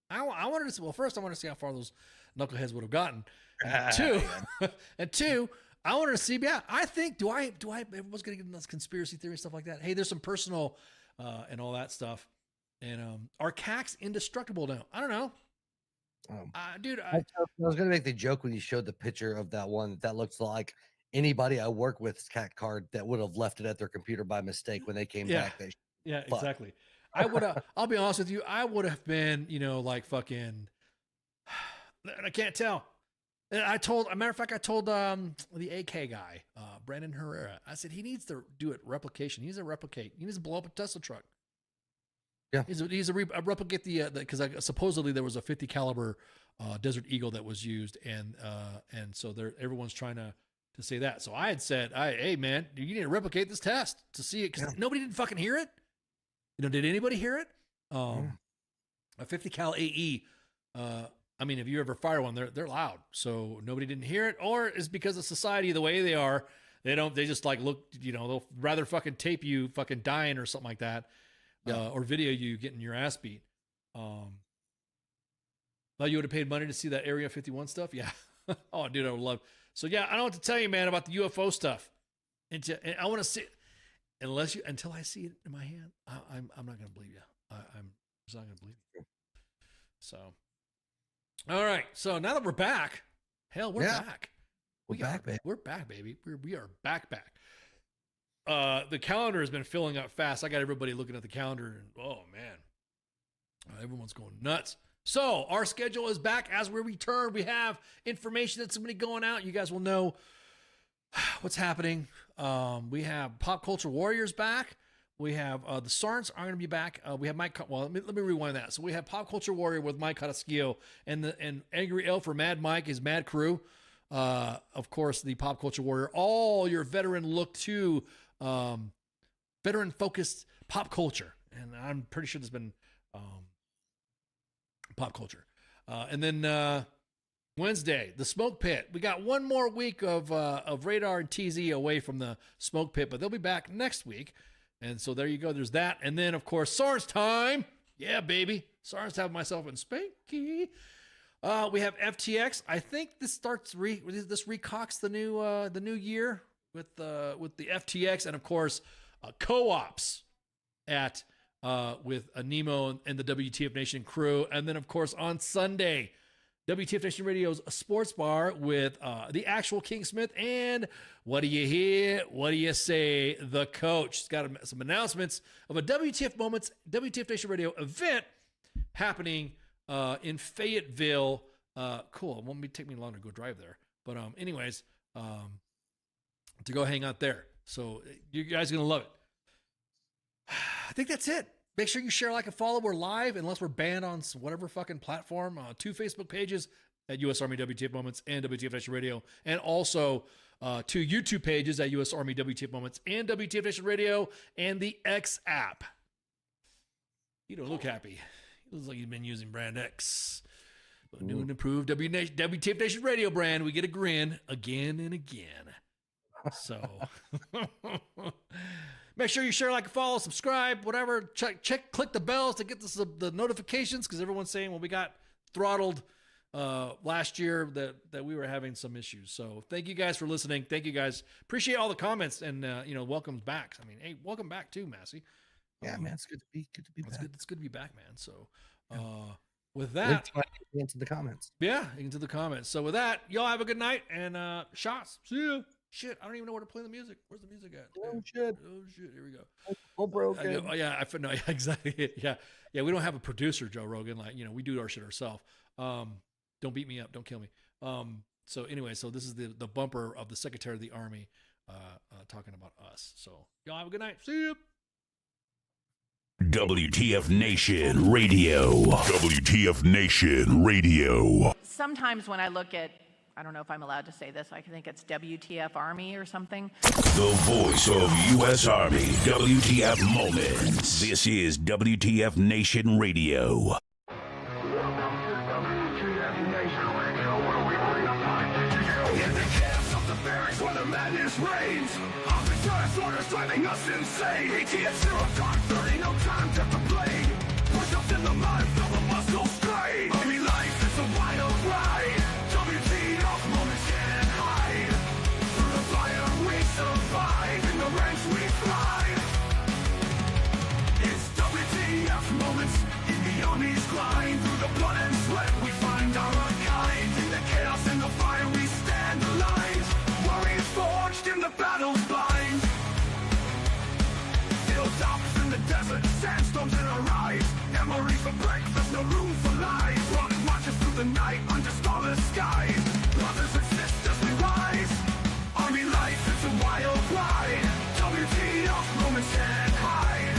I wanted to see. Well, first, I wanted to see how far those knuckleheads would have gotten. And two. I wanted to see, yeah, I think, everyone's going to get into this conspiracy theory stuff like that. Hey, there's some personal and all that stuff. And are CACs indestructible now? I don't know. Dude, I was going to make the joke when you showed the picture of that one that looks like anybody I work with's CAC card that would have left it at their computer by mistake when they came back. Yeah, exactly. I would have, I'll be honest with you, I would have been, like fucking, I can't tell. And I told the AK guy, Brandon Herrera, I said, he needs to do it replication. He needs to replicate. He needs to blow up a Tesla truck. Yeah. He needs to replicate because supposedly there was a 50 caliber Desert Eagle that was used. And so everyone's trying to say that. So I had said, hey man, you need to replicate this test to see it. Cause nobody didn't fucking hear it. Did anybody hear it? A 50 cal AE, I mean, if you ever fire one, they're loud. So nobody didn't hear it, or it's because of society the way they are. They just like look, they'll rather fucking tape you fucking dying or something like that, or video you getting your ass beat. Well, you would have paid money to see that Area 51 stuff, yeah. Oh, dude, I would love. So yeah, I don't know what to tell you, man, about the UFO stuff. And I want to see, until I see it in my hand, I'm not gonna believe you. I'm just not gonna believe you. So. All right. So now that we're back, hell, we're back. We're back, baby. We're back, baby. We are back. The calendar has been filling up fast. I got everybody looking at the calendar, and oh man, everyone's going nuts. So our schedule is back as we return. We have information that's going to be going out. You guys will know what's happening. We have Pop Culture Warriors back. We have the Sarns are going to be back. We have Mike. Well, let me rewind that. So we have Pop Culture Warrior with Mike Carrasquillo and Angry Elf for Mad Mike is Mad Crew. Of course, the Pop Culture Warrior. All your veteran look to veteran focused pop culture, and I'm pretty sure there's been pop culture. And then Wednesday, the Smoke Pit. We got one more week of Radar and TZ away from the Smoke Pit, but they'll be back next week. And so there you go. There's that. And then, of course, SARS time. Yeah, baby. SARS time, myself, and Spanky. We have FTX. I think this starts this recocks the new year with the FTX, and of course, co-ops at with Nemo and the WTF Nation crew. And then, of course, on Sunday, WTF Nation Radio's sports bar with the actual King Smith. And what do you hear? What do you say? The coach. He's got some announcements of a WTF Moments, WTF Nation Radio event happening in Fayetteville. Cool. It won't take me long to go drive there. But anyways, to go hang out there. So you guys are going to love it. I think that's it. Make sure you share, like, and follow. We're live, unless we're banned on whatever fucking platform. 2 Facebook pages at U.S. Army WTF Moments and WTF Nation Radio. And also 2 YouTube pages at U.S. Army WTF Moments and WTF Nation Radio and the X app. You don't look happy. He looks like he's been using Brand X. But new and improved WTF Nation Radio brand. We get a grin again and again. So... Make sure you share, like, follow, subscribe, whatever. Check, click the bells to get the notifications, because everyone's saying, well, we got throttled last year that we were having some issues. So thank you guys for listening. Thank you guys. Appreciate all the comments and welcome back. I mean, hey, welcome back too, Massey. Yeah, man, it's good to be back. It's good to be back, man. So with that, into the comments. Yeah, into the comments. So with that, y'all have a good night and shots. See you. Shit, I don't even know where to play the music. Where's the music at? Oh shit! Oh shit! Here we go. Oh, broken. Oh yeah, no, yeah, exactly. Yeah. We don't have a producer, Joe Rogan. Like, we do our shit ourselves. Don't beat me up. Don't kill me. So anyway, so this is the bumper of the Secretary of the Army talking about us. So y'all have a good night. See you. WTF Nation Radio. WTF Nation Radio. Sometimes when I look at, I don't know if I'm allowed to say this, I think it's WTF Army or something. The voice of U.S. Army. WTF Moments. This is WTF Nation Radio. Reigns. Officers orders driving us insane. ATF 0 time 30, no time to complain. Push ups in the mud, feel the muscle strain. Army life is a wild ride. WTF moments can't hide. Through the fire we survive, in the ranks we thrive. It's WTF moments in the Army's grind. Through the blood and sweat we find our kind. In the chaos and the fire we stand aligned. Warriors forged in the battle's bind. Hilltops in the desert, sandstorms in our eyes. Memories for breakfast, no room for lies. Rocket marches through the night under starless skies. Brothers and sisters we rise. Army life is a wild ride. WTF moments can't hide.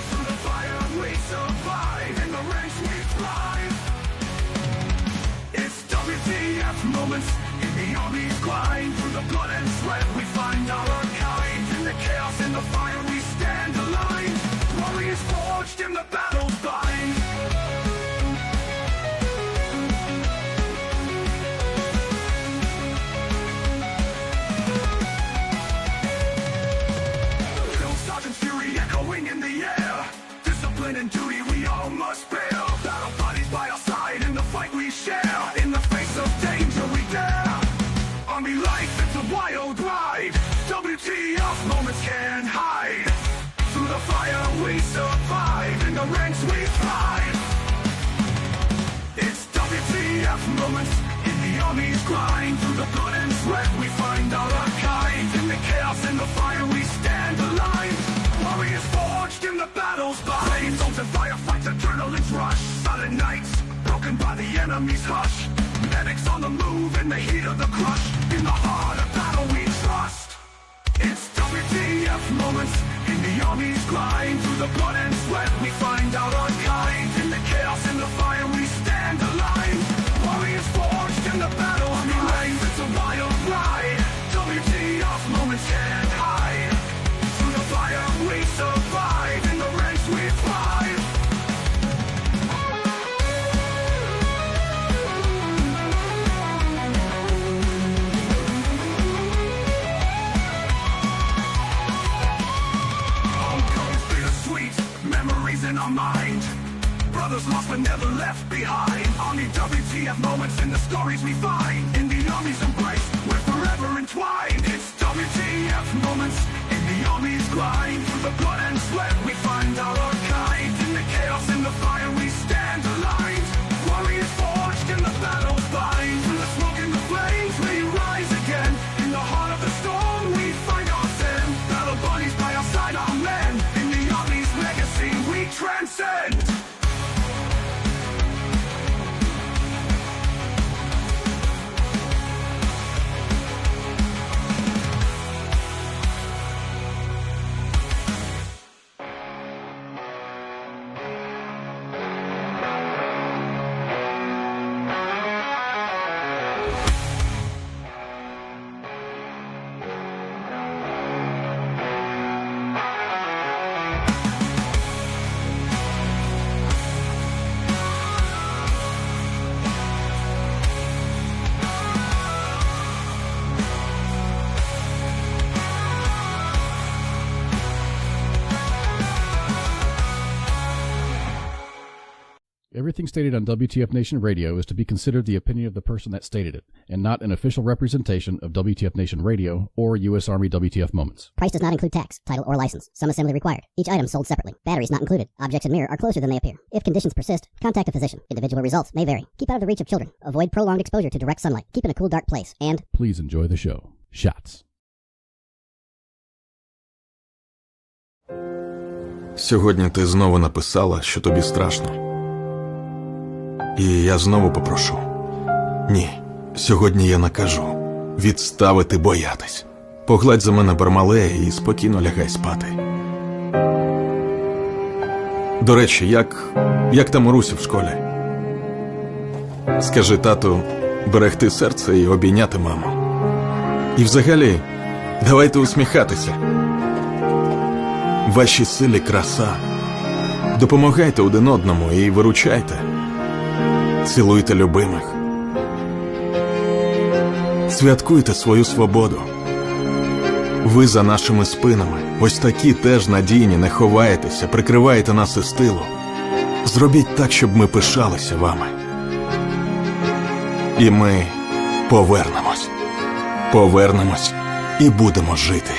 Through the fire we survive. In the ranks we thrive. It's WTF moments in the Army's grind. Through the blood and sweat we find our kind. In the chaos and the fire we stand aligned. Warriors forged in the battle's bind. Drill sergeant's fury echoing in the air. Discipline and duty we all must bear. Battle bodies by our side in the fight we share. In the face of danger we dare. Army life, it's a wild ride. WTF moments can't hide. Through the fire we survive. In the ranks we thrive. It's WTF moments in the Army's grind. Through the blood and sweat we find our kind. In the chaos and the fire we stand aligned. Warriors forged in the battle's bind. Zones and firefights, adrenaline's rush. Silent nights, broken by the enemy's hush. Medics on the move in the heat of the crush. In the heart of battle we trust. It's WTF moments in the Army's grind. Through the blood and sweat we find out our kind. In the chaos and the fire we stand aligned. Warriors forged in the battle. Army life, it's a wild ride. WTF moments can't hide. Through the fire we survive. In the ranks we thrive. Memories in our mind. Brothers lost but never left behind. Army WTF moments in the stories we find. In the Army's embrace, we're forever entwined. It's WTF moments in the Army's grind. Through the blood and sweat we find our kind. In the chaos and the fire we stand aligned. Warriors forged in the battle's bind. Through the smoke and the flames we rise again. In the heart of the storm we find our zen. Battle buddies by our side, our men. In the Army's legacy we transcend. Everything stated on WTF Nation Radio is to be considered the opinion of the person that stated it, and not an official representation of WTF Nation Radio or U.S. Army WTF Moments. Price does not include tax, title, or license. Some assembly required. Each item sold separately. Batteries not included. Objects in mirror are closer than they appear. If conditions persist, contact a physician. Individual results may vary. Keep out of the reach of children. Avoid prolonged exposure to direct sunlight. Keep in a cool, dark place. And please enjoy the show. Shots. Сьогодні ти знову написала, що тобі страшно. І я знову попрошу. Ні, сьогодні я накажу відставити боятись. Погладь за мене Бармалея і спокійно лягай спати. До речі, як там Урусі в школі? Скажи тату берегти серце і обійняти маму. І взагалі, давайте усміхатися. В вашій силі краса. Допомагайте один одному і виручайте. Цілуйте любимих. Святкуйте свою свободу. Ви за нашими спинами, ось такі теж надійні, не ховаєтеся, прикриваєте нас із тилу. Зробіть так, щоб ми пишалися вами. І ми повернемось. Повернемось і будемо жити.